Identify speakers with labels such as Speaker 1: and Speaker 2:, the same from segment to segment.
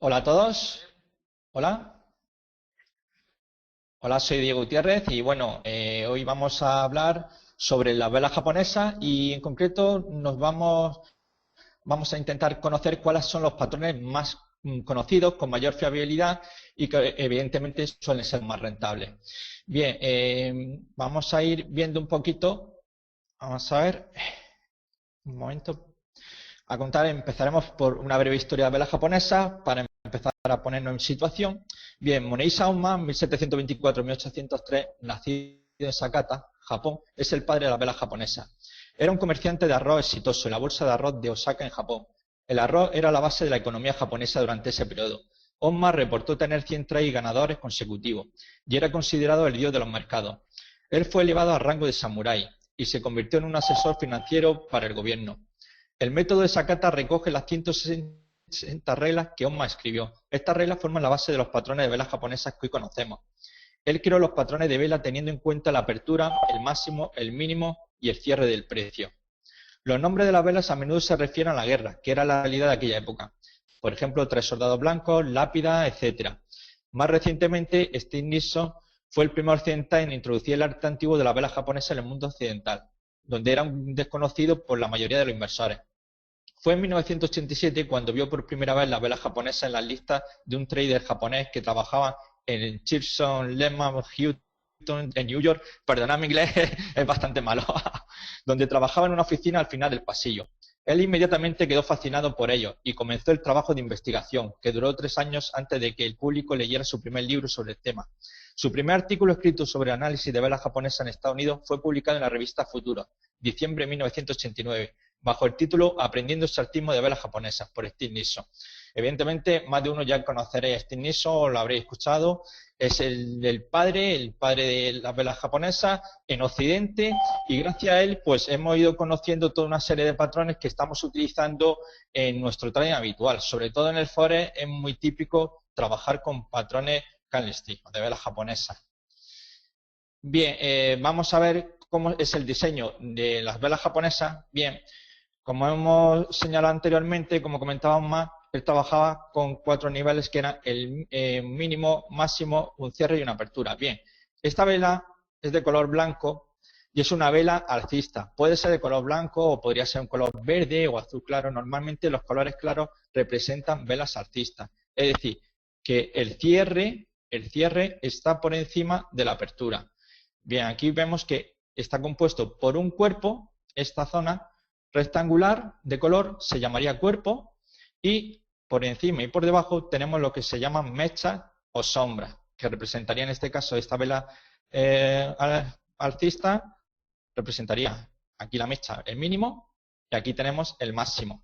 Speaker 1: Hola a todos. Hola. Hola, soy Diego Gutiérrez y bueno, hoy vamos a hablar sobre las velas japonesas y en concreto vamos a intentar conocer cuáles son los patrones más conocidos, con mayor fiabilidad y que evidentemente suelen ser más rentables. Bien, vamos a ir viendo un poquito. Vamos a ver, un momento. A contar, empezaremos por una breve historia de velas japonesas para empezar a ponernos en situación. Bien, Monei Sauma, 1724-1803, nacido en Sakata, Japón, es el padre de las velas japonesas. Era un comerciante de arroz exitoso en la bolsa de arroz de Osaka, en Japón. El arroz era la base de la economía japonesa durante ese periodo. Honma reportó tener 100 trades ganadores consecutivos y era considerado el dios de los mercados. Él fue elevado al rango de samurái y se convirtió en un asesor financiero para el gobierno. El método de Sakata recoge las 160 reglas que Honma escribió. Estas reglas forman la base de los patrones de velas japonesas que hoy conocemos. Él creó los patrones de vela teniendo en cuenta la apertura, el máximo, el mínimo y el cierre del precio. Los nombres de las velas a menudo se refieren a la guerra, que era la realidad de aquella época. Por ejemplo, 3 soldados blancos, lápida, etc. Más recientemente, Steve Nixon fue el primer occidental en introducir el arte antiguo de la vela japonesa en el mundo occidental, donde era un desconocido por la mayoría de los inversores. Fue en 1987 cuando vio por primera vez la vela japonesa en las listas de un trader japonés que trabajaba en el Chilson Lehman Houghton en New York. Perdonad, mi inglés es bastante malo. Donde trabajaba en una oficina al final del pasillo. Él inmediatamente quedó fascinado por ello y comenzó el trabajo de investigación, que duró 3 años antes de que el público leyera su primer libro sobre el tema. Su primer artículo escrito sobre análisis de velas japonesas en Estados Unidos fue publicado en la revista Futuro, diciembre de 1989, bajo el título Aprendiendo el saltismo de velas japonesas, por Steve Nixon. Evidentemente, más de uno ya conoceréis a Steve Nixon o lo habréis escuchado. Es el padre de las velas japonesas en Occidente, y gracias a él pues hemos ido conociendo toda una serie de patrones que estamos utilizando en nuestro trading habitual. Sobre todo en el forex es muy típico trabajar con patrones candlestick de velas japonesas. Bien, vamos a ver cómo es el diseño de las velas japonesas. Bien, como hemos señalado anteriormente, como comentábamos más, él trabajaba con 4 niveles que eran el mínimo, máximo, un cierre y una apertura. Bien, esta vela es de color blanco y es una vela alcista. Puede ser de color blanco o podría ser un color verde o azul claro. Normalmente los colores claros representan velas alcistas. Es decir, que el cierre está por encima de la apertura. Bien, aquí vemos que está compuesto por un cuerpo, esta zona rectangular de color se llamaría cuerpo, y por encima y por debajo tenemos lo que se llaman mechas o sombras, que representaría en este caso esta vela alcista, representaría aquí la mecha, el mínimo, y aquí tenemos el máximo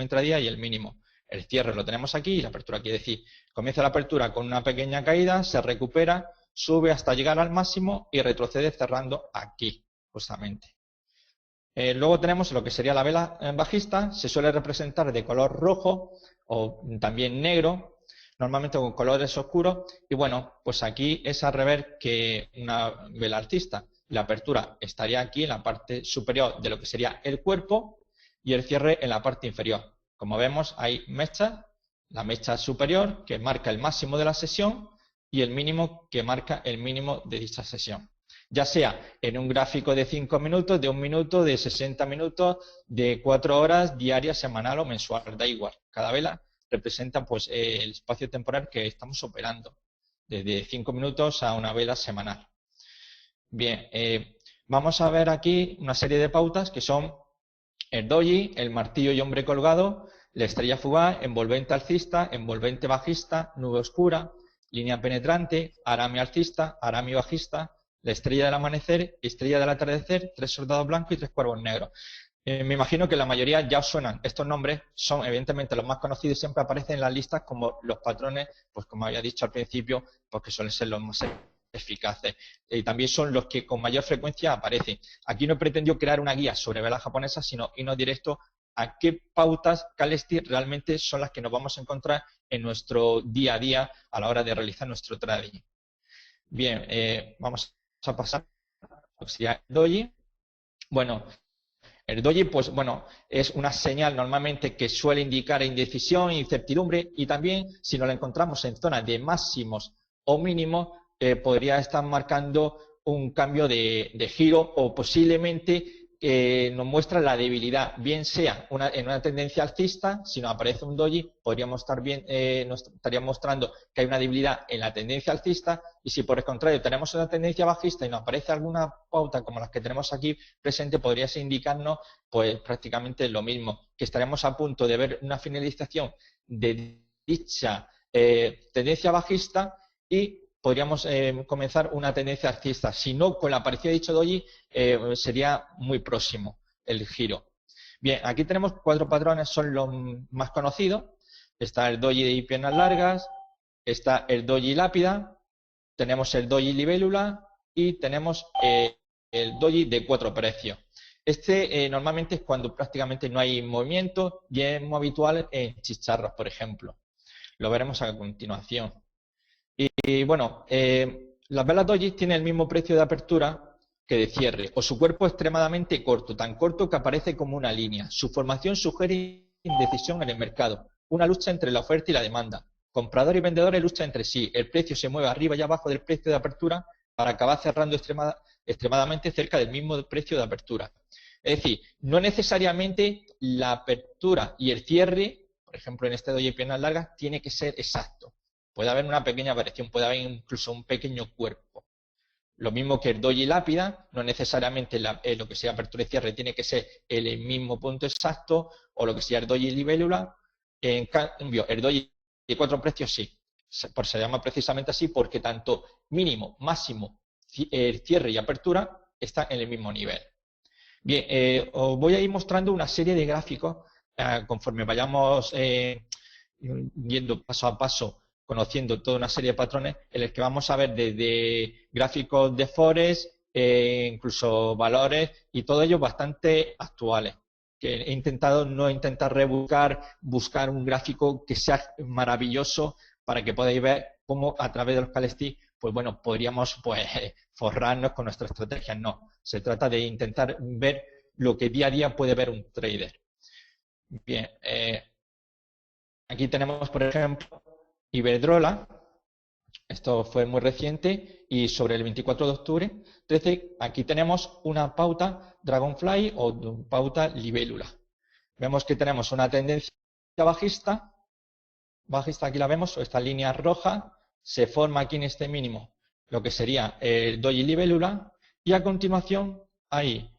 Speaker 1: intradía y el mínimo. El cierre lo tenemos aquí y la apertura aquí, es decir, comienza la apertura con una pequeña caída, se recupera, sube hasta llegar al máximo y retrocede cerrando aquí, justamente. Luego tenemos lo que sería la vela bajista, se suele representar de color rojo o también negro, normalmente con colores oscuros, y bueno, pues aquí es al revés que una vela alcista. La apertura estaría aquí en la parte superior de lo que sería el cuerpo y el cierre en la parte inferior. Como vemos, hay mechas, la mecha superior que marca el máximo de la sesión y el mínimo que marca el mínimo de dicha sesión, ya sea en un gráfico de 5 minutos, de 1 minuto, de 60 minutos, de 4 horas, diaria, semanal o mensual, da igual. Cada vela representa pues el espacio temporal que estamos operando, desde 5 minutos a una vela semanal. Bien, vamos a ver aquí una serie de pautas que son el doji, el martillo y hombre colgado, la estrella fugaz, envolvente alcista, envolvente bajista, nube oscura, línea penetrante, arami alcista, arami bajista, la estrella del amanecer, estrella del atardecer, 3 soldados blancos y 3 cuervos negros. Me imagino que la mayoría ya os suenan. Estos nombres son evidentemente los más conocidos y siempre aparecen en las listas como los patrones, pues como había dicho al principio, porque suelen ser los más eficaces. Y también son los que con mayor frecuencia aparecen. Aquí no he pretendido crear una guía sobre velas japonesas, sino irnos directo a qué pautas candlestick realmente son las que nos vamos a encontrar en nuestro día a día a la hora de realizar nuestro trading. Bien, vamos a pasar a lo que sería el doji. Bueno, El doji, pues bueno, es una señal normalmente que suele indicar indecisión, incertidumbre, y también si nos la encontramos en zona de máximos o mínimos, podría estar marcando un cambio de giro o posiblemente nos muestra la debilidad, bien sea en una tendencia alcista. Si nos aparece un doji, podríamos estar bien, nos estaría mostrando que hay una debilidad en la tendencia alcista, y si por el contrario tenemos una tendencia bajista y nos aparece alguna pauta como las que tenemos aquí presente, podría indicarnos pues prácticamente lo mismo, que estaremos a punto de ver una finalización de dicha tendencia bajista y podríamos comenzar una tendencia alcista. Si no, con la aparición de dicho doji, sería muy próximo el giro. Bien, aquí tenemos 4 patrones, son los más conocidos. Está el doji de piernas largas, está el doji lápida, tenemos el doji libélula y tenemos el doji de 4 precios. Este normalmente es cuando prácticamente no hay movimiento y es muy habitual en chicharros, por ejemplo. Lo veremos a continuación. Y bueno, las velas doji tienen el mismo precio de apertura que de cierre, o su cuerpo es extremadamente corto, tan corto que aparece como una línea. Su formación sugiere indecisión en el mercado, una lucha entre la oferta y la demanda. Compradores y vendedores luchan entre sí, el precio se mueve arriba y abajo del precio de apertura para acabar cerrando extremadamente cerca del mismo precio de apertura. Es decir, no necesariamente la apertura y el cierre, por ejemplo en este doji de piernas largas, tiene que ser exacto. Puede haber una pequeña variación, puede haber incluso un pequeño cuerpo. Lo mismo que el doji lápida, no necesariamente lo que sea apertura y cierre tiene que ser el mismo punto exacto, o lo que sea el doji libélula. En cambio, el doji de 4 precios sí. Se llama precisamente así porque tanto mínimo, máximo, el cierre y apertura están en el mismo nivel. Bien, os voy a ir mostrando una serie de gráficos conforme vayamos yendo paso a paso, conociendo toda una serie de patrones en los que vamos a ver desde gráficos de Forex, incluso valores, y todo ello bastante actuales. Que he intentado no intentar buscar un gráfico que sea maravilloso para que podáis ver cómo a través de los candlesticks, pues bueno, podríamos pues forrarnos con nuestra estrategia. No, se trata de intentar ver lo que día a día puede ver un trader. Bien, aquí tenemos, por ejemplo, Iberdrola. Esto fue muy reciente y sobre el 24 de octubre 13, aquí tenemos una pauta Dragonfly o pauta libélula. Vemos que tenemos una tendencia bajista, aquí la vemos, esta línea roja, se forma aquí en este mínimo lo que sería el doji libélula, y a continuación hay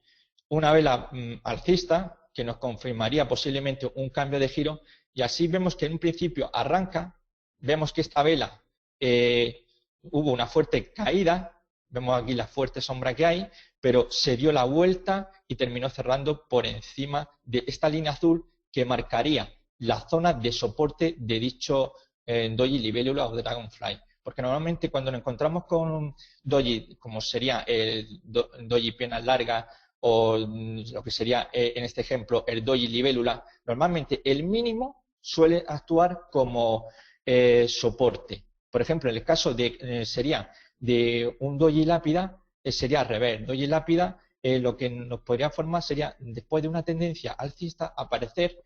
Speaker 1: una vela alcista que nos confirmaría posiblemente un cambio de giro, y así vemos que en un principio arranca, vemos que esta vela hubo una fuerte caída, vemos aquí la fuerte sombra que hay, pero se dio la vuelta y terminó cerrando por encima de esta línea azul que marcaría la zona de soporte de dicho doji libélula o Dragonfly. Porque normalmente cuando nos encontramos con un doji, como sería el doji piernas largas o lo que sería en este ejemplo el doji libélula, normalmente el mínimo suele actuar como soporte. Por ejemplo, en el caso de sería de un doji lápida, sería al revés. Doji lápida, lo que nos podría formar sería, después de una tendencia alcista, aparecer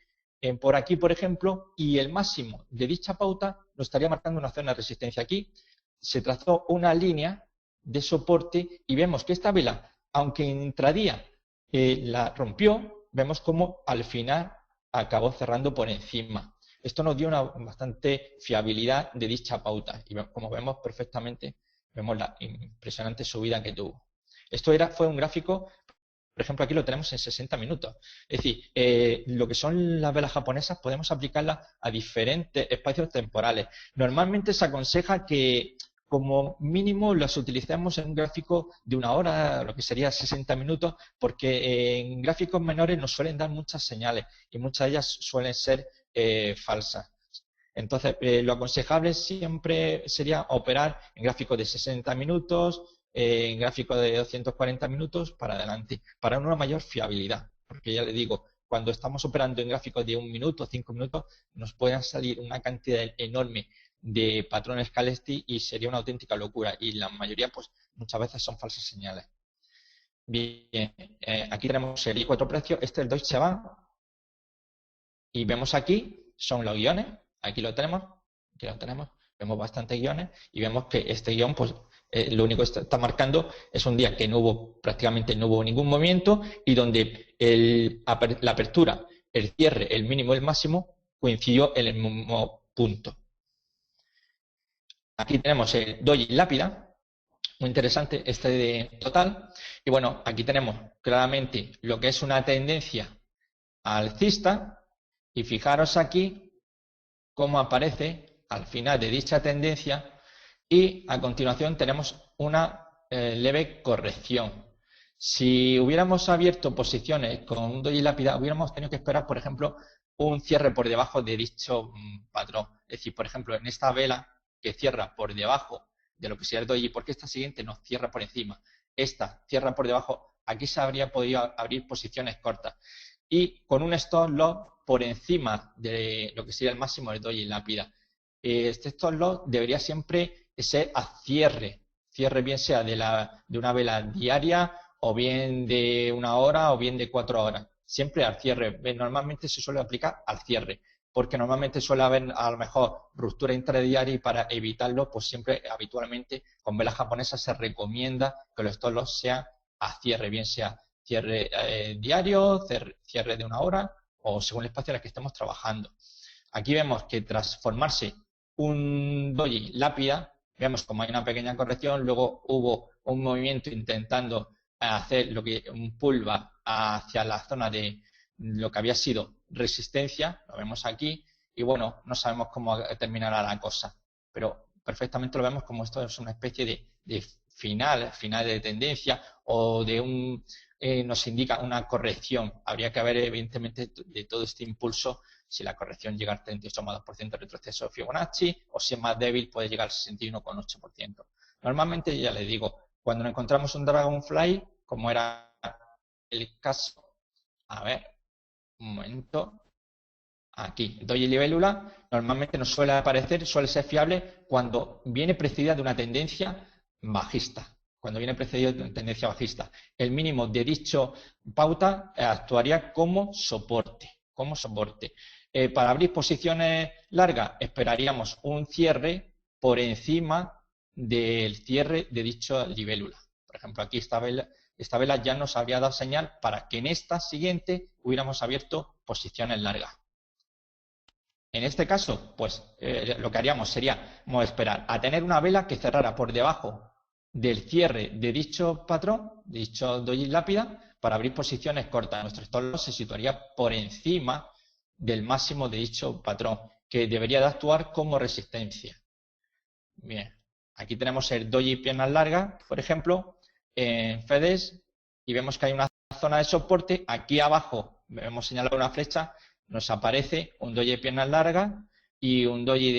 Speaker 1: por aquí, por ejemplo, y el máximo de dicha pauta nos estaría marcando una zona de resistencia. Aquí se trazó una línea de soporte y vemos que esta vela, aunque en intradía la rompió, vemos como al final acabó cerrando por encima. Esto nos dio una bastante fiabilidad de dicha pauta y como vemos perfectamente, vemos la impresionante subida que tuvo. Esto fue un gráfico, por ejemplo, aquí lo tenemos en 60 minutos. Es decir, lo que son las velas japonesas podemos aplicarlas a diferentes espacios temporales. Normalmente se aconseja que como mínimo las utilicemos en un gráfico de 1 hora, lo que sería 60 minutos, porque en gráficos menores nos suelen dar muchas señales y muchas de ellas suelen ser falsas. Entonces, lo aconsejable siempre sería operar en gráficos de 60 minutos, en gráficos de 240 minutos para adelante, para una mayor fiabilidad. Porque ya le digo, cuando estamos operando en gráficos de 1 minuto, 5 minutos, nos pueden salir una cantidad enorme de patrones candlestick y sería una auténtica locura. Y la mayoría, pues, muchas veces son falsas señales. Bien, aquí tenemos el I4 precio, este es el Deutsche Bank, y vemos aquí, son los guiones, aquí lo tenemos, vemos bastantes guiones, y vemos que este guión, pues, lo único que está marcando es un día que prácticamente no hubo ningún movimiento, y donde la apertura, el cierre, el mínimo y el máximo coincidió en el mismo punto. Aquí tenemos el doji lápida, muy interesante este de total, y bueno, aquí tenemos claramente lo que es una tendencia alcista, y fijaros aquí cómo aparece al final de dicha tendencia, y a continuación tenemos una leve corrección. Si hubiéramos abierto posiciones con un doji lápida, hubiéramos tenido que esperar, por ejemplo, un cierre por debajo de dicho patrón. Es decir, por ejemplo, en esta vela que cierra por debajo de lo que sería el doji, porque esta siguiente nos cierra por encima, esta cierra por debajo, aquí se habría podido abrir posiciones cortas. Y con un stop loss por encima de lo que sería el máximo del doji lápida. Este stop loss debería siempre ser a cierre bien sea de una vela diaria, o bien de 1 hora, o bien de 4 horas. Siempre al cierre. Normalmente se suele aplicar al cierre, porque normalmente suele haber a lo mejor ruptura intradiaria, y para evitarlo, pues siempre habitualmente con velas japonesas se recomienda que los stop loss sean a cierre, bien sea cierre diario, cierre de 1 hora, o según el espacio en el que estemos trabajando. Aquí vemos que tras formarse un doji lápida, vemos como hay una pequeña corrección, luego hubo un movimiento intentando hacer un pullback hacia la zona de lo que había sido resistencia, lo vemos aquí, y bueno, no sabemos cómo terminará la cosa, pero perfectamente lo vemos como esto es una especie de final de tendencia, o de nos indica una corrección. Habría que ver, evidentemente, de todo este impulso, si la corrección llega al 38,2% de retroceso de Fibonacci, o si es más débil puede llegar al 61,8%. Normalmente, ya les digo, cuando encontramos un Dragonfly, como era el caso, a ver, un momento, aquí, doji libélula, normalmente nos suele aparecer, suele ser fiable cuando viene precedida de una tendencia bajista. Cuando viene precedido de una tendencia bajista. El mínimo de dicho pauta actuaría como soporte. Para abrir posiciones largas esperaríamos un cierre por encima del cierre de dicha libélula. Por ejemplo, aquí esta vela ya nos habría dado señal para que en esta siguiente hubiéramos abierto posiciones largas. En este caso, pues lo que haríamos sería esperar a tener una vela que cerrara por debajo del cierre de dicho patrón, dicho doji lápida, para abrir posiciones cortas. Nuestro stop loss se situaría por encima del máximo de dicho patrón, que debería de actuar como resistencia. Bien, aquí tenemos el doji piernas largas, por ejemplo, en FEDEX, y vemos que hay una zona de soporte. Aquí abajo vemos señalado una flecha, nos aparece un doji de piernas largas y un doji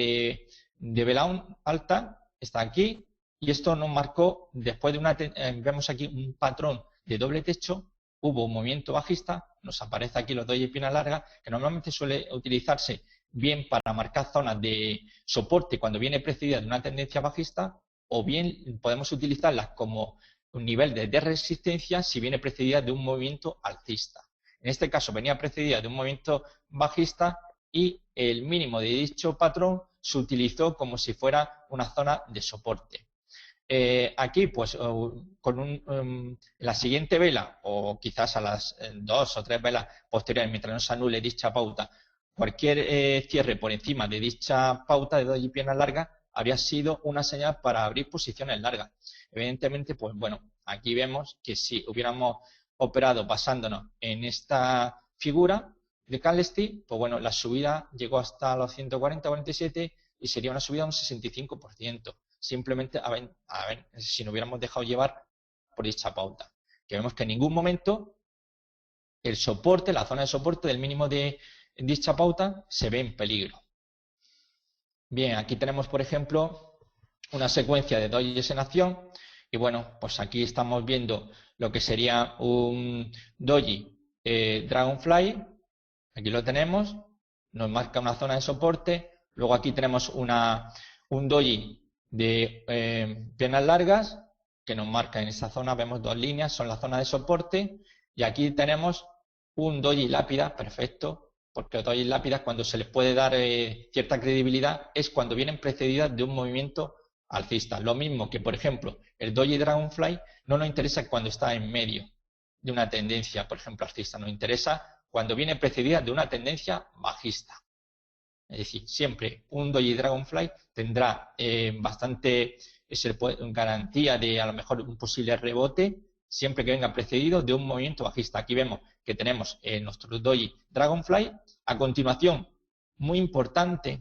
Speaker 1: de vela alta, está aquí, y esto nos marcó, después de vemos aquí un patrón de doble techo, hubo un movimiento bajista, nos aparece aquí los doji de piernas largas, que normalmente suele utilizarse bien para marcar zonas de soporte cuando viene precedida de una tendencia bajista, o bien podemos utilizarlas como un nivel de resistencia si viene precedida de un movimiento alcista. En este caso venía precedida de un movimiento bajista, y el mínimo de dicho patrón se utilizó como si fuera una zona de soporte. Aquí, pues, la siguiente vela, o quizás a las 2 o 3 velas posteriores, mientras no se anule dicha pauta, cualquier cierre por encima de dicha pauta de doji piernas largas habría sido una señal para abrir posiciones largas. Evidentemente, pues bueno, aquí vemos que si hubiéramos operado basándonos en esta figura de candlestick, pues bueno, la subida llegó hasta los 140-47 y sería una subida de un 65%. Simplemente a ver si nos hubiéramos dejado llevar por dicha pauta. Que vemos que en ningún momento el soporte, la zona de soporte del mínimo de dicha pauta se ve en peligro. Bien, aquí tenemos, por ejemplo, una secuencia de dojis en acción, y bueno, pues aquí estamos viendo lo que sería un doji Dragonfly. Aquí lo tenemos, nos marca una zona de soporte. Luego aquí tenemos un doji de piernas largas, que nos marca en esa zona, vemos dos líneas, son la zona de soporte, y aquí tenemos un doji lápida, perfecto, porque los dojis lápidas, cuando se les puede dar cierta credibilidad, es cuando vienen precedidas de un movimiento alcista. Lo mismo que, por ejemplo, el doji Dragonfly no nos interesa cuando está en medio de una tendencia, por ejemplo, alcista, nos interesa cuando viene precedida de una tendencia bajista. Es decir, siempre un doji Dragonfly tendrá bastante garantía de a lo mejor un posible rebote, siempre que venga precedido de un movimiento bajista. Aquí vemos que tenemos nuestro doji Dragonfly. A continuación, muy importante,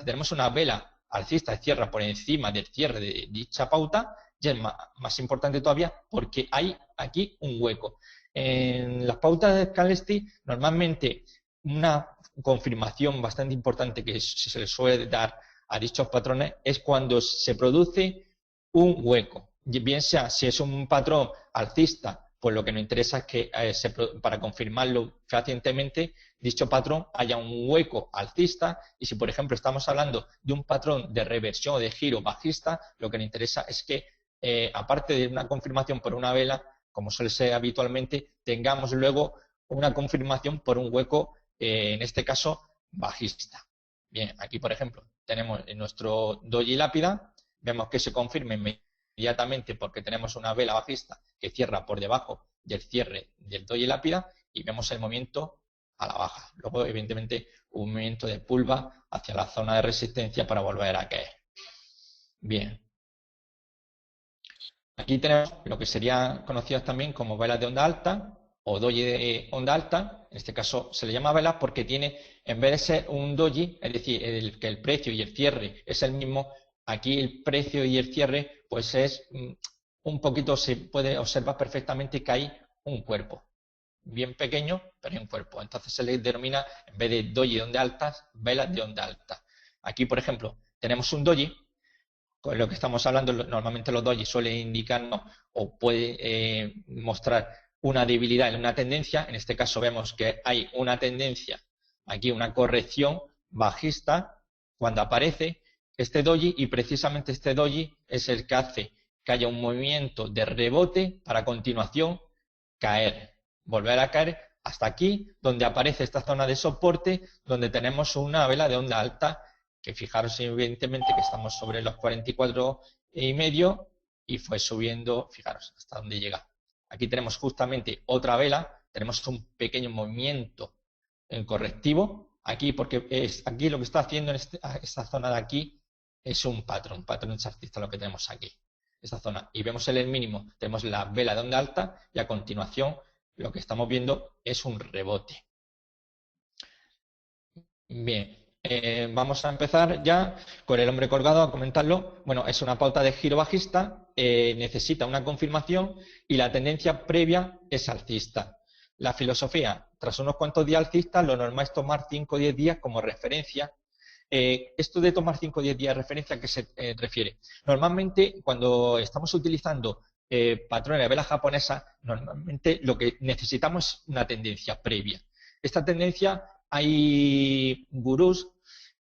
Speaker 1: tenemos una vela alcista de cierre por encima del cierre de dicha pauta, y es más importante todavía porque hay aquí un hueco. En las pautas de candlestick, normalmente una confirmación bastante importante que se le suele dar a dichos patrones es cuando se produce un hueco. Bien sea si es un patrón alcista, pues lo que nos interesa es que para confirmarlo fehacientemente, dicho patrón haya un hueco alcista, y si por ejemplo estamos hablando de un patrón de reversión o de giro bajista, lo que nos interesa es que aparte de una confirmación por una vela, como suele ser habitualmente, tengamos luego una confirmación por un hueco, en este caso bajista. Bien, aquí por ejemplo tenemos en nuestro doji lápida, vemos que se confirma inmediatamente porque tenemos una vela bajista que cierra por debajo del cierre del doji lápida y vemos el movimiento a la baja. Luego, evidentemente, un movimiento de pullback hacia la zona de resistencia para volver a caer. Bien. Aquí tenemos lo que serían conocidas también como velas de onda alta o doji de onda alta. En este caso se le llama vela porque tiene, en vez de ser un doji, es decir, que el precio y el cierre es el mismo, aquí el precio y el cierre pues es un poquito, se puede observar perfectamente que hay un cuerpo. Bien pequeño, pero hay un cuerpo. Entonces se le denomina, en vez de doji de onda alta, velas de onda alta. Aquí, por ejemplo, tenemos un doji. Con lo que estamos hablando, normalmente los dojis suelen indicarnos o puede mostrar una debilidad en una tendencia. En este caso vemos que hay una tendencia, aquí una corrección bajista cuando aparece este doji, y precisamente este doji es el que hace que haya un movimiento de rebote para a continuación caer, volver a caer hasta aquí, donde aparece esta zona de soporte, donde tenemos una vela de onda alta, que fijaros evidentemente que estamos sobre los 44,5 y fue subiendo, fijaros hasta dónde llega. Aquí tenemos justamente otra vela, tenemos un pequeño movimiento en correctivo, aquí porque aquí lo que está haciendo en esta zona de aquí es un patrón chartista lo que tenemos aquí, esta zona, y vemos en el mínimo, tenemos la vela de onda alta y a continuación lo que estamos viendo es un rebote. Bien. Vamos a empezar ya con el hombre colgado a comentarlo. Bueno, es una pauta de giro bajista, necesita una confirmación y la tendencia previa es alcista. La filosofía, tras unos cuantos días alcistas, lo normal es tomar 5 o 10 días como referencia. Esto de tomar 5 o 10 días de referencia, ¿a qué se refiere? Normalmente, cuando estamos utilizando patrones de vela japonesa, normalmente lo que necesitamos es una tendencia previa. Esta tendencia, hay gurús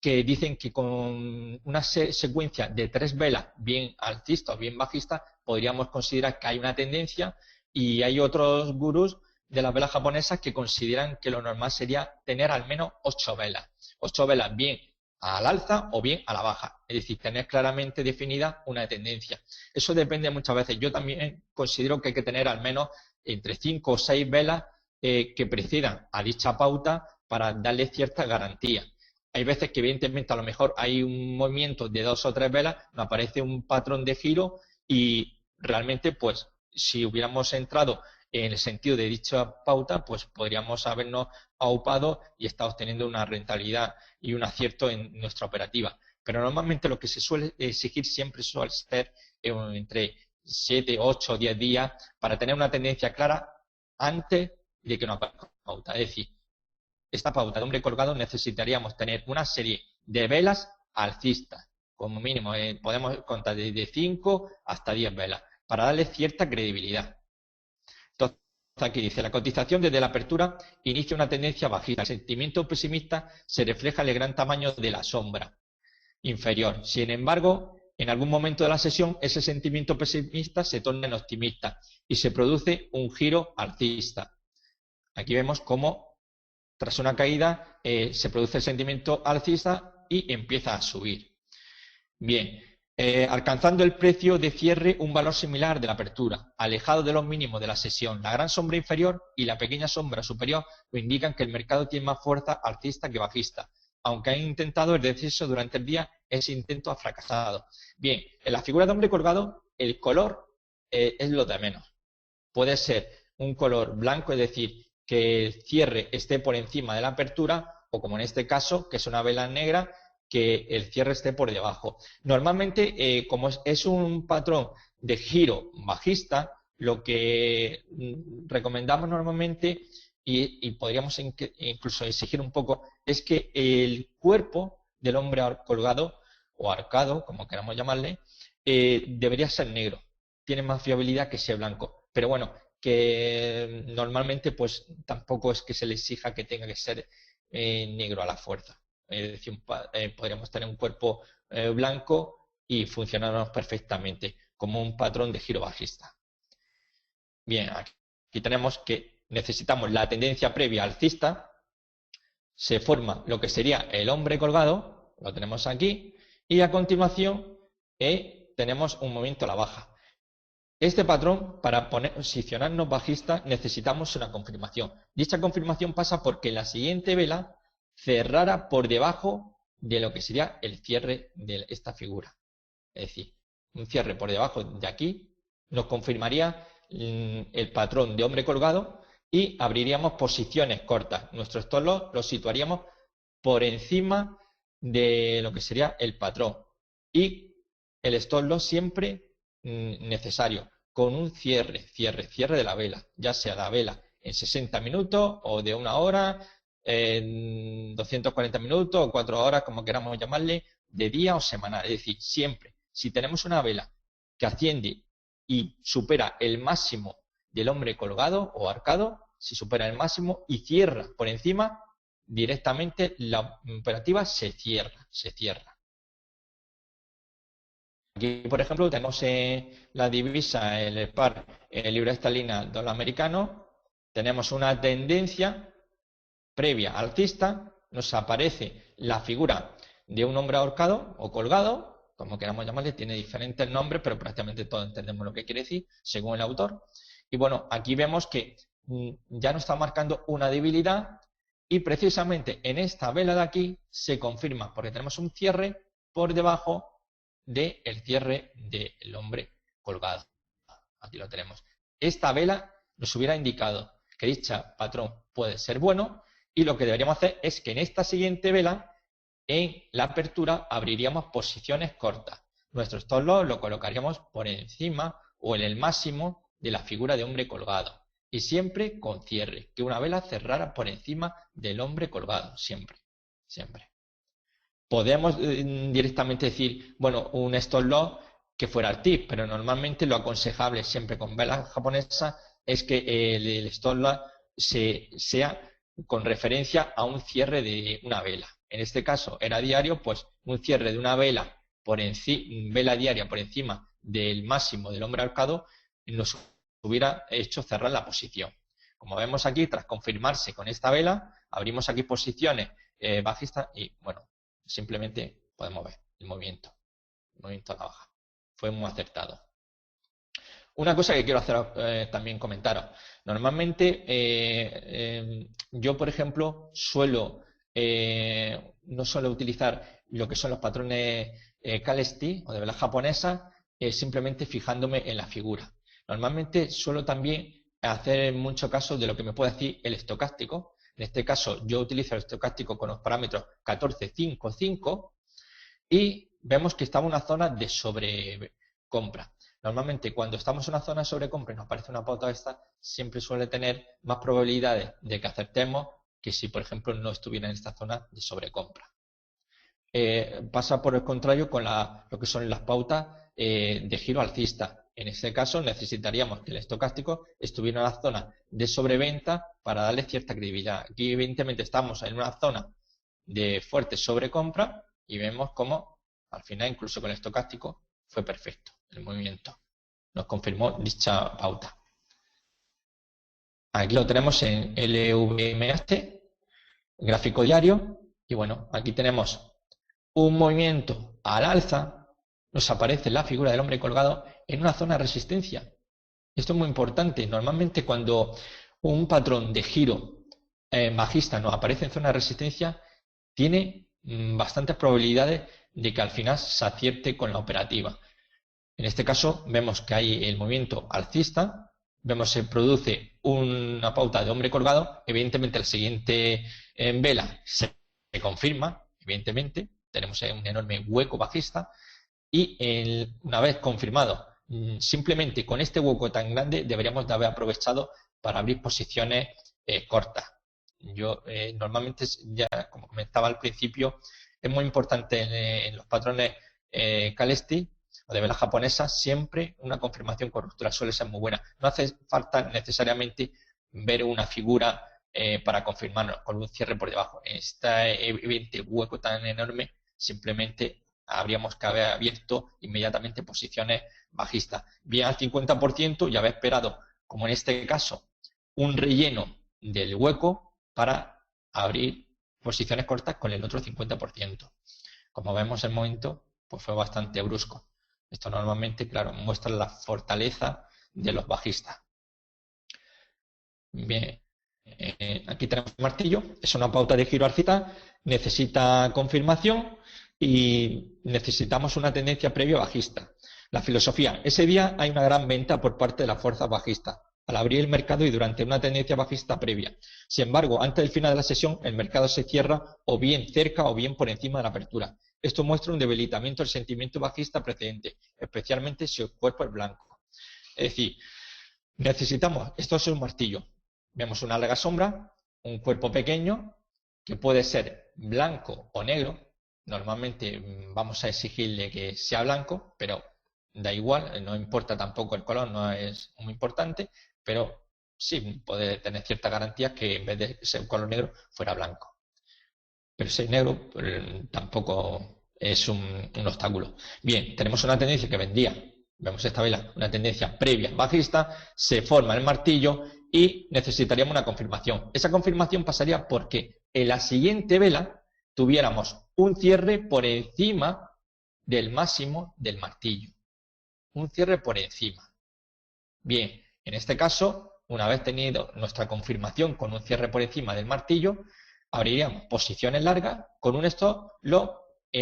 Speaker 1: que dicen que con una secuencia de 3 velas, bien alcista o bien bajista, podríamos considerar que hay una tendencia, y hay otros gurús de las velas japonesas que consideran que lo normal sería tener al menos 8 velas. 8 velas bien al alza o bien a la baja, es decir, tener claramente definida una tendencia. Eso depende muchas veces. Yo también considero que hay que tener al menos entre 5 o 6 velas que precedan a dicha pauta para darle cierta garantía. Hay veces que evidentemente a lo mejor hay un movimiento de 2 o 3 velas, nos aparece un patrón de giro y realmente pues si hubiéramos entrado en el sentido de dicha pauta, pues podríamos habernos aupado y estar obteniendo una rentabilidad y un acierto en nuestra operativa. Pero normalmente lo que se suele exigir siempre suele ser entre 7, 8 o 10 días para tener una tendencia clara antes de que nos aparezca pauta. Es decir, esta pauta de hombre colgado necesitaríamos tener una serie de velas alcistas, como mínimo, podemos contar desde 5 hasta 10 velas, para darle cierta credibilidad. Entonces, aquí dice, la cotización desde la apertura inicia una tendencia bajista. El sentimiento pesimista se refleja en el gran tamaño de la sombra inferior. Sin embargo, en algún momento de la sesión ese sentimiento pesimista se torna en optimista y se produce un giro alcista. Aquí vemos cómo tras una caída se produce el sentimiento alcista y empieza a subir. Bien, alcanzando el precio de cierre un valor similar de la apertura, alejado de los mínimos de la sesión. La gran sombra inferior y la pequeña sombra superior lo indican que el mercado tiene más fuerza alcista que bajista. Aunque han intentado el descenso durante el día, ese intento ha fracasado. Bien, en la figura de hombre colgado, el color es lo de menos. Puede ser un color blanco, es decir, que el cierre esté por encima de la apertura, o como en este caso, que es una vela negra, que el cierre esté por debajo. Normalmente, como es un patrón de giro bajista, lo que recomendamos normalmente, y podríamos incluso exigir un poco, es que el cuerpo del hombre colgado o arcado, como queramos llamarle, debería ser negro. Tiene más fiabilidad que ser blanco. Pero bueno, que normalmente pues tampoco es que se le exija que tenga que ser negro a la fuerza. Es decir, podríamos tener un cuerpo blanco y funcionarnos perfectamente como un patrón de giro bajista. Bien, aquí tenemos que necesitamos la tendencia previa alcista, se forma lo que sería el hombre colgado, lo tenemos aquí, y a continuación tenemos un movimiento a la baja. Este patrón, para posicionarnos bajista, necesitamos una confirmación. Dicha confirmación pasa porque la siguiente vela cerrara por debajo de lo que sería el cierre de esta figura. Es decir, un cierre por debajo de aquí nos confirmaría el patrón de hombre colgado y abriríamos posiciones cortas. Nuestro stop loss lo situaríamos por encima de lo que sería el patrón. Y el stop loss siempre necesario, con un cierre de la vela, ya sea la vela en 60 minutos o de 1 hora, en 240 minutos o 4 horas, como queramos llamarle, de día o semanal. Es decir, siempre, si tenemos una vela que asciende y supera el máximo del hombre colgado o arcado, si supera el máximo y cierra por encima, directamente la operativa se cierra. Aquí, por ejemplo, tenemos la divisa, el par, el libra esterlina, dólar americano. Tenemos una tendencia previa alcista. Nos aparece la figura de un hombre ahorcado o colgado, como queramos llamarle, tiene diferentes nombres, pero prácticamente todos entendemos lo que quiere decir, según el autor. Y bueno, aquí vemos que ya nos está marcando una debilidad y precisamente en esta vela de aquí se confirma, porque tenemos un cierre por debajo del cierre del hombre colgado. Aquí lo tenemos. Esta vela nos hubiera indicado que dicha patrón puede ser bueno y lo que deberíamos hacer es que en esta siguiente vela, en la apertura, abriríamos posiciones cortas. Nuestro stop loss lo colocaríamos por encima o en el máximo de la figura de hombre colgado. Y siempre con cierre, que una vela cerrara por encima del hombre colgado, siempre. Podemos directamente decir, bueno, un stop loss que fuera el tip, pero normalmente lo aconsejable siempre con velas japonesas es que el stop loss sea con referencia a un cierre de una vela. En este caso era diario, pues un cierre de una vela vela diaria por encima del máximo del hombre arcado nos hubiera hecho cerrar la posición. Como vemos aquí, tras confirmarse con esta vela, abrimos aquí posiciones bajistas y bueno, simplemente podemos ver el movimiento a la baja. Fue muy acertado. Una cosa que quiero hacer también comentaros. Normalmente yo, por ejemplo, no suelo utilizar lo que son los patrones Kalesti o de vela japonesa, simplemente fijándome en la figura. Normalmente suelo también hacer mucho caso de lo que me puede decir el estocástico. En este caso, yo utilizo el estocástico con los parámetros 14, 5, 5 y vemos que estamos en una zona de sobrecompra. Normalmente, cuando estamos en una zona de sobrecompra y nos aparece una pauta esta, siempre suele tener más probabilidades de que acertemos que si, por ejemplo, no estuviera en esta zona de sobrecompra. Pasa por el contrario con lo que son las pautas de giro alcista. En este caso necesitaríamos que el estocástico estuviera en la zona de sobreventa para darle cierta credibilidad. Aquí evidentemente estamos en una zona de fuerte sobrecompra y vemos cómo al final incluso con el estocástico fue perfecto el movimiento. Nos confirmó dicha pauta. Aquí lo tenemos en LVMH, gráfico diario, y bueno, aquí tenemos un movimiento al alza, nos aparece la figura del hombre colgado en una zona de resistencia. Esto es muy importante. Normalmente cuando un patrón de giro bajista nos aparece en zona de resistencia, tiene bastantes probabilidades de que al final se acierte con la operativa. En este caso vemos que hay el movimiento alcista, vemos que se produce una pauta de hombre colgado, evidentemente el siguiente en vela se confirma, evidentemente, tenemos un enorme hueco bajista y una vez confirmado, simplemente con este hueco tan grande deberíamos de haber aprovechado para abrir posiciones cortas. Yo normalmente, ya como comentaba al principio, es muy importante en los patrones Calystex o de vela japonesa, siempre una confirmación con ruptura suele ser muy buena. No hace falta necesariamente ver una figura para confirmarnos con un cierre por debajo. En este evidente hueco tan enorme, simplemente habríamos que haber abierto inmediatamente posiciones bajistas. Bien al 50% y haber esperado, como en este caso, un relleno del hueco para abrir posiciones cortas con el otro 50%. Como vemos, el momento pues fue bastante brusco. Esto normalmente, claro, muestra la fortaleza de los bajistas. Bien, aquí tenemos el martillo, es una pauta de giro alcista, necesita confirmación y necesitamos una tendencia previa bajista. La filosofía, ese día hay una gran venta por parte de las fuerzas bajistas al abrir el mercado y durante una tendencia bajista previa. Sin embargo, antes del final de la sesión, el mercado se cierra o bien cerca o bien por encima de la apertura. Esto muestra un debilitamiento del sentimiento bajista precedente, especialmente si el cuerpo es blanco. Es decir, necesitamos, esto es un martillo, vemos una larga sombra, un cuerpo pequeño, que puede ser blanco o negro. Normalmente vamos a exigirle que sea blanco, pero da igual, no importa tampoco el color, no es muy importante, pero sí puede tener ciertas garantías que en vez de ser un color negro fuera blanco. Pero si es negro tampoco es un obstáculo. Bien, tenemos una tendencia que vendía, vemos esta vela, una tendencia previa bajista, se forma el martillo y necesitaríamos una confirmación. Esa confirmación pasaría porque en la siguiente vela tuviéramos un cierre por encima del máximo del martillo. Un cierre por encima. Bien, en este caso, una vez tenido nuestra confirmación con un cierre por encima del martillo, abriríamos posiciones largas con un stop loss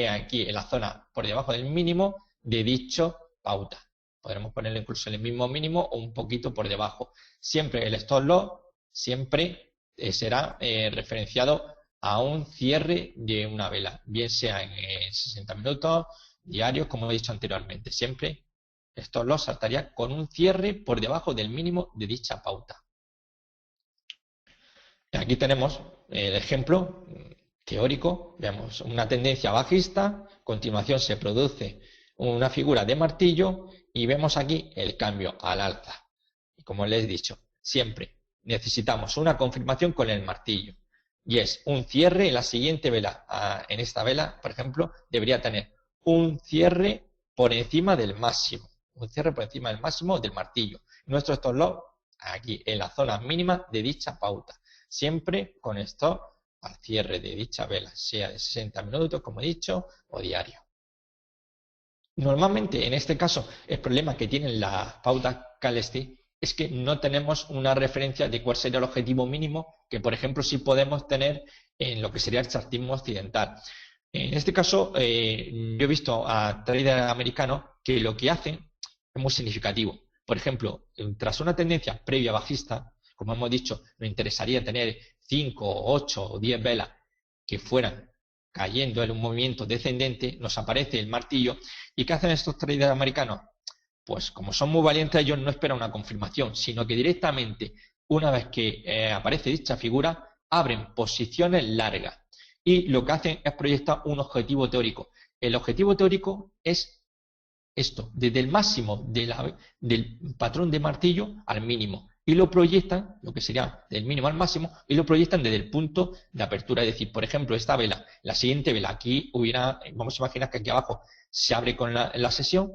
Speaker 1: aquí en la zona por debajo del mínimo de dicho pauta. Podremos ponerlo incluso en el mismo mínimo o un poquito por debajo. Siempre el stop loss siempre será referenciado a un cierre de una vela, bien sea en 60 minutos, diarios, como he dicho anteriormente. Siempre stop loss saltaría con un cierre por debajo del mínimo de dicha pauta. Aquí tenemos el ejemplo teórico, vemos una tendencia bajista, a continuación se produce una figura de martillo y vemos aquí el cambio al alza. Y como les he dicho, siempre necesitamos una confirmación con el martillo y es un cierre en la siguiente vela. En esta vela, por ejemplo, debería tener un cierre por encima del máximo, un cierre por encima del máximo del martillo. Nuestro stop loss aquí en la zona mínima de dicha pauta. Siempre con stop al cierre de dicha vela, sea de 60 minutos, como he dicho, o diario. Normalmente, en este caso, el problema que tienen las pautas Calystex es que no tenemos una referencia de cuál sería el objetivo mínimo que, por ejemplo, sí podemos tener en lo que sería el chartismo occidental. En este caso, yo he visto a traders americanos que lo que hacen es muy significativo. Por ejemplo, tras una tendencia previa bajista, como hemos dicho, nos interesaría tener 5, 8 o 10 velas que fueran cayendo en un movimiento descendente, nos aparece el martillo. ¿Y qué hacen estos traders americanos? Pues como son muy valientes, ellos no esperan una confirmación, sino que directamente, una vez que aparece dicha figura, abren posiciones largas. Y lo que hacen es proyectar un objetivo teórico. El objetivo teórico es esto, desde el máximo del patrón de martillo al mínimo. Y lo proyectan, lo que sería del mínimo al máximo, y lo proyectan desde el punto de apertura. Es decir, por ejemplo, esta vela, la siguiente vela, aquí vamos a imaginar que aquí abajo se abre con la sesión,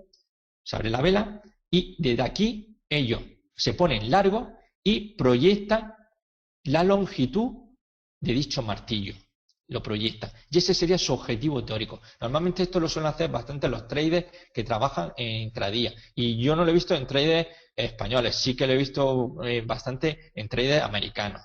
Speaker 1: Se abre la vela y desde aquí ellos se ponen largos y proyectan la longitud de dicho martillo. Lo proyectan. Y ese sería su objetivo teórico. Normalmente esto lo suelen hacer bastante los traders que trabajan en intradía. Y yo no lo he visto en traders españoles. Sí que lo he visto bastante en traders americanos.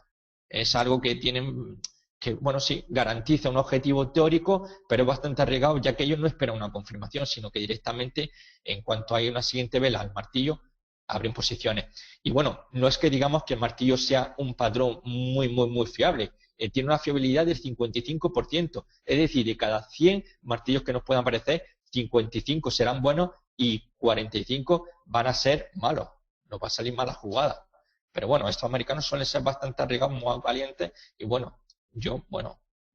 Speaker 1: Es algo que tienen, que bueno, sí, garantiza un objetivo teórico, pero es bastante arriesgado, ya que ellos no esperan una confirmación, sino que directamente, en cuanto hay una siguiente vela al martillo, abren posiciones. Y bueno, no es que digamos que el martillo sea un patrón muy fiable. Tiene una fiabilidad del 55%. Es decir, de cada 100 martillos que nos puedan aparecer, 55 serán buenos y 45 van a ser malos. Nos va a salir mala jugada. Pero bueno, estos americanos suelen ser bastante arriesgados, muy valientes, y bueno, yo,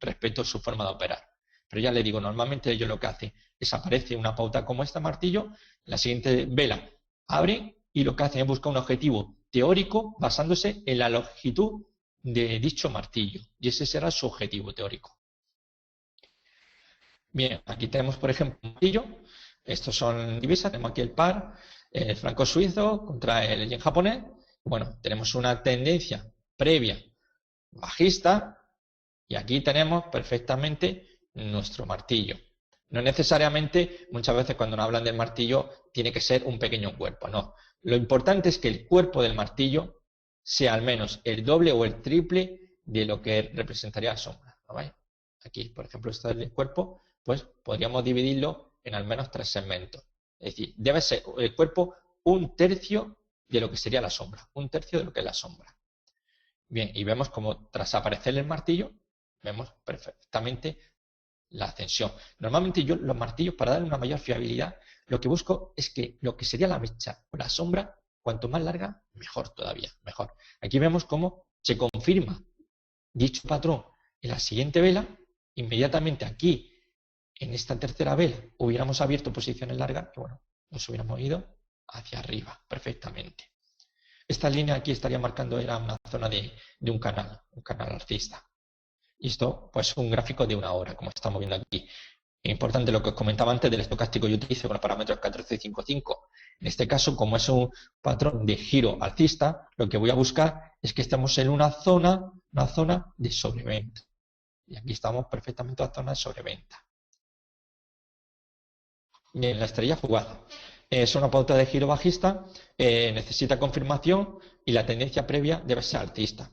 Speaker 1: respeto su forma de operar. Pero ya le digo, normalmente ellos lo que hacen es aparece una pauta como esta martillo, la siguiente vela abre y lo que hacen es buscar un objetivo teórico basándose en la longitud de dicho martillo. Y ese será su objetivo teórico. Bien, aquí tenemos, por ejemplo, un martillo. Estos son divisas. Tenemos aquí el par, el franco suizo contra el yen japonés. Bueno, tenemos una tendencia previa bajista y aquí tenemos perfectamente nuestro martillo. No necesariamente, muchas veces cuando nos hablan del martillo, tiene que ser un pequeño cuerpo, no. Lo importante es que el cuerpo del martillo sea al menos el doble o el triple de lo que representaría la sombra. ¿No veis? Aquí, por ejemplo, este es el cuerpo, pues podríamos dividirlo en al menos 3 segmentos. Es decir, debe ser el cuerpo un tercio de lo que sería la sombra, un tercio de lo que es la sombra. Bien, y vemos como tras aparecer el martillo, vemos perfectamente la ascensión. Normalmente yo los martillos, para darle una mayor fiabilidad, lo que busco es que lo que sería la mecha o la sombra, cuanto más larga, mejor todavía, mejor. Aquí vemos cómo se confirma dicho patrón en la siguiente vela. Inmediatamente aquí, en esta tercera vela, hubiéramos abierto posiciones largas y bueno, nos hubiéramos ido hacia arriba perfectamente. Esta línea aquí estaría marcando era una zona de un canal alcista. Y esto, pues, es un gráfico de una hora, como estamos viendo aquí. Es importante lo que os comentaba antes del estocástico yo utilizo con los parámetros 14 y 55. En este caso, como es un patrón de giro alcista, lo que voy a buscar es que estemos en una zona de sobreventa. Y aquí estamos perfectamente en la zona de sobreventa. Bien, la estrella fugaz. Es una pauta de giro bajista, necesita confirmación y la tendencia previa debe ser alcista.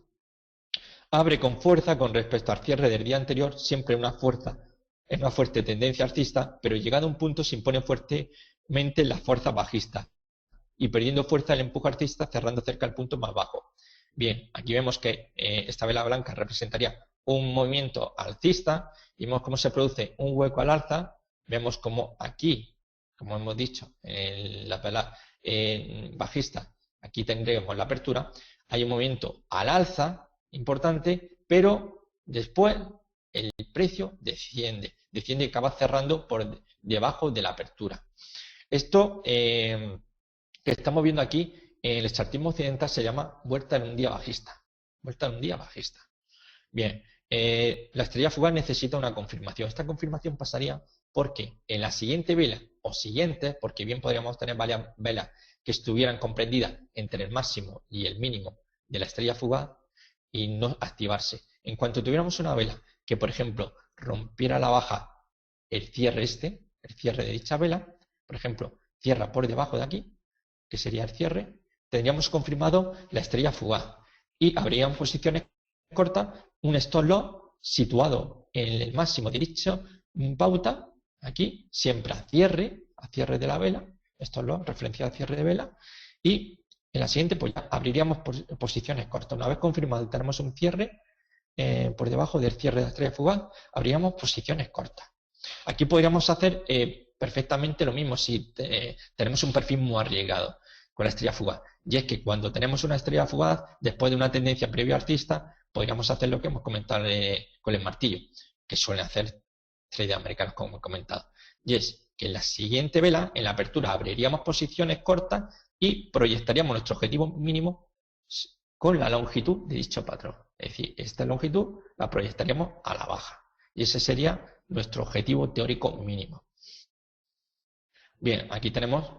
Speaker 1: Abre con fuerza con respecto al cierre del día anterior, siempre una fuerte tendencia alcista, pero llegado a un punto se impone fuertemente la fuerza bajista y perdiendo fuerza el empuje alcista, cerrando cerca del punto más bajo. Bien, aquí vemos que esta vela blanca representaría un movimiento alcista y vemos cómo se produce un hueco al alza. Vemos como aquí, como hemos dicho, en la vela bajista, aquí tendremos la apertura, hay un movimiento al alza importante, pero después el precio desciende y acaba cerrando por debajo de la apertura. Esto que estamos viendo aquí en el chartismo occidental se llama vuelta en un día bajista. Vuelta en un día bajista. Bien, la estrella fugaz necesita una confirmación. Esta confirmación pasaría porque en la siguiente vela o siguiente, porque bien podríamos tener varias velas que estuvieran comprendidas entre el máximo y el mínimo de la estrella fugaz, y no activarse. En cuanto tuviéramos una vela que, por ejemplo, rompiera a la baja el cierre de dicha vela, por ejemplo, cierra por debajo de aquí, que sería el cierre, tendríamos confirmado la estrella fugaz y habrían posiciones cortas, un stop loss situado en el máximo de dicha pauta, aquí, siempre a cierre de la vela, stop loss, referencia al cierre de vela, y en la siguiente pues ya abriríamos posiciones cortas. Una vez confirmado tenemos un cierre por debajo del cierre de la estrella fugaz, abriríamos posiciones cortas. Aquí podríamos hacer perfectamente lo mismo si tenemos un perfil muy arriesgado con la estrella fugaz. Y es que cuando tenemos una estrella fugaz, después de una tendencia previa alcista, podríamos hacer lo que hemos comentado con el martillo, que suelen hacer traders americanos, como he comentado. Y es que en la siguiente vela, en la apertura, abriríamos posiciones cortas y proyectaríamos nuestro objetivo mínimo con la longitud de dicho patrón. Es decir, esta longitud la proyectaríamos a la baja. Y ese sería nuestro objetivo teórico mínimo. Bien, aquí tenemos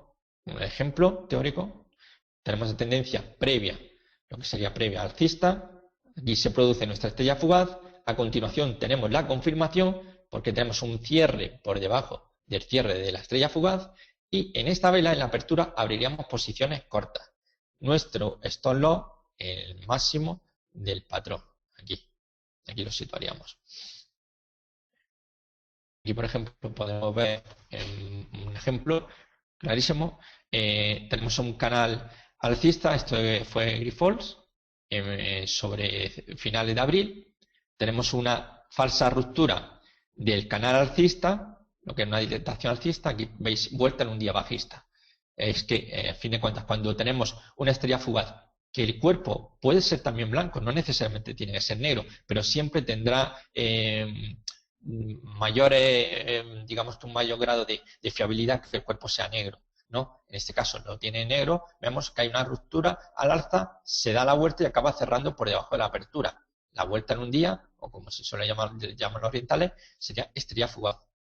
Speaker 1: Un ejemplo teórico, tenemos la tendencia previa, lo que sería previa alcista, aquí se produce nuestra estrella fugaz, a continuación tenemos la confirmación, porque tenemos un cierre por debajo del cierre de la estrella fugaz, y en esta vela, en la apertura, abriríamos posiciones cortas. Nuestro stop loss, el máximo del patrón, aquí lo situaríamos. Aquí, por ejemplo, podemos ver un ejemplo clarísimo. Tenemos un canal alcista, esto fue Grifols, sobre finales de abril. Tenemos una falsa ruptura del canal alcista, lo que es una dilatación alcista. Aquí veis vuelta en un día bajista. Es que, a fin de cuentas, cuando tenemos una estrella fugaz, que el cuerpo puede ser también blanco, no necesariamente tiene que ser negro, pero siempre tendrá digamos que un mayor grado de fiabilidad que el cuerpo sea negro, ¿no? En este caso lo tiene negro, vemos que hay una ruptura al alza, se da la vuelta y acaba cerrando por debajo de la apertura. La vuelta en un día, o como se suele llamar los orientales, sería estrella fugaz.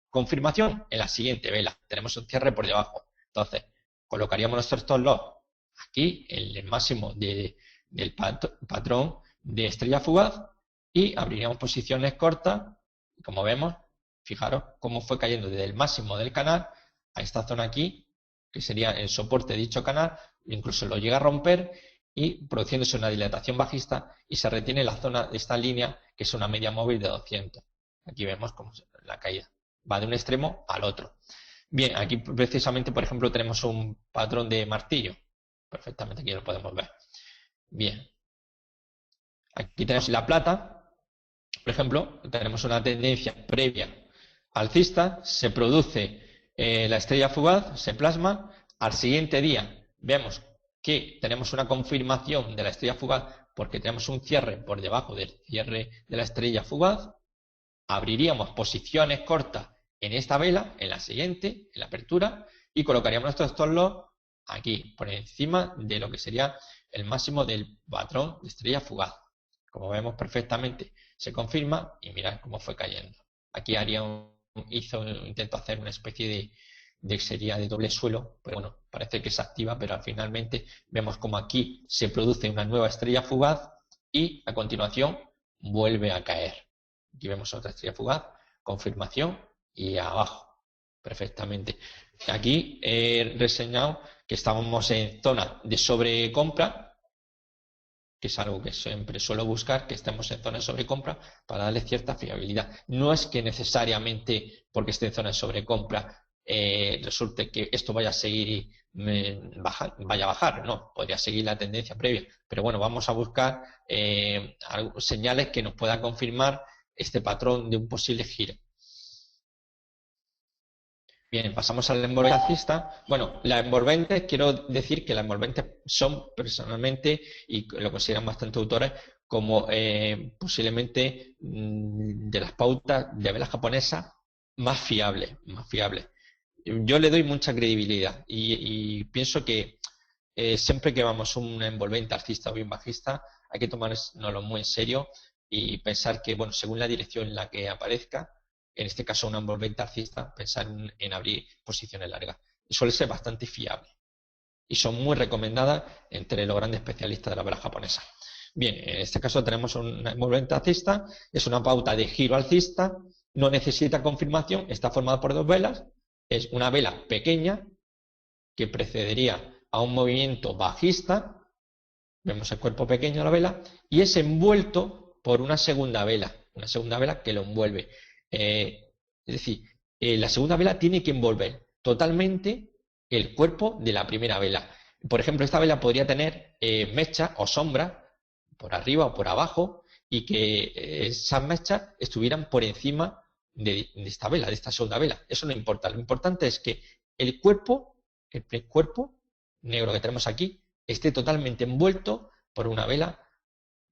Speaker 1: Confirmación en la siguiente vela, tenemos un cierre por debajo. Entonces, colocaríamos nuestro stop loss aquí, en el máximo del patrón de estrella fugaz, y abriríamos posiciones cortas. Como vemos, fijaros cómo fue cayendo desde el máximo del canal a esta zona aquí, que sería el soporte de dicho canal, incluso lo llega a romper y produciéndose una dilatación bajista y se retiene la zona de esta línea, que es una media móvil de 200. Aquí vemos cómo la caída va de un extremo al otro. Bien, aquí precisamente, por ejemplo, tenemos un patrón de martillo. Perfectamente, aquí lo podemos ver. Bien. Aquí tenemos la plata. Por ejemplo, tenemos una tendencia previa alcista, se produce la estrella fugaz, se plasma, al siguiente día vemos que tenemos una confirmación de la estrella fugaz porque tenemos un cierre por debajo del cierre de la estrella fugaz, abriríamos posiciones cortas en esta vela, en la siguiente, en la apertura, y colocaríamos nuestro stop loss aquí, por encima de lo que sería el máximo del patrón de estrella fugaz. Como vemos perfectamente, se confirma y mirad cómo fue cayendo. Aquí intento hacer una especie de serie de doble suelo, pero bueno, parece que se activa, pero finalmente vemos como aquí se produce una nueva estrella fugaz y a continuación vuelve a caer. Aquí vemos otra estrella fugaz, confirmación y abajo, perfectamente. Aquí he reseñado que estábamos en zona de sobrecompra, que es algo que siempre suelo buscar, que estemos en zona de sobrecompra para darle cierta fiabilidad. No es que necesariamente porque esté en zona de sobrecompra resulte que esto vaya a seguir vaya a bajar, no, podría seguir la tendencia previa, pero bueno, vamos a buscar señales que nos puedan confirmar este patrón de un posible giro. Bien, pasamos a la envolvente alcista. Bueno, la envolvente, quiero decir que las envolventes son personalmente, y lo consideran bastante autores, como posiblemente de las pautas de velas japonesas más fiables, más fiables. Yo le doy mucha credibilidad y pienso que siempre que vamos a un envolvente alcista o bien bajista, hay que tomárnoslo muy en serio y pensar que, bueno, según la dirección en la que aparezca, en este caso una envolvente alcista, pensar en abrir posiciones largas. Y suele ser bastante fiable. Y son muy recomendadas entre los grandes especialistas de la vela japonesa. Bien, en este caso tenemos una envolvente alcista, es una pauta de giro alcista, no necesita confirmación, está formada por dos velas, es una vela pequeña que precedería a un movimiento bajista, vemos el cuerpo pequeño de la vela, y es envuelto por una segunda vela que lo envuelve. Es decir, la segunda vela tiene que envolver totalmente el cuerpo de la primera vela. Por ejemplo, esta vela podría tener mecha o sombra por arriba o por abajo y que esas mechas estuvieran por encima de esta vela, de esta segunda vela. Eso no importa. Lo importante es que el cuerpo negro que tenemos aquí esté totalmente envuelto por una vela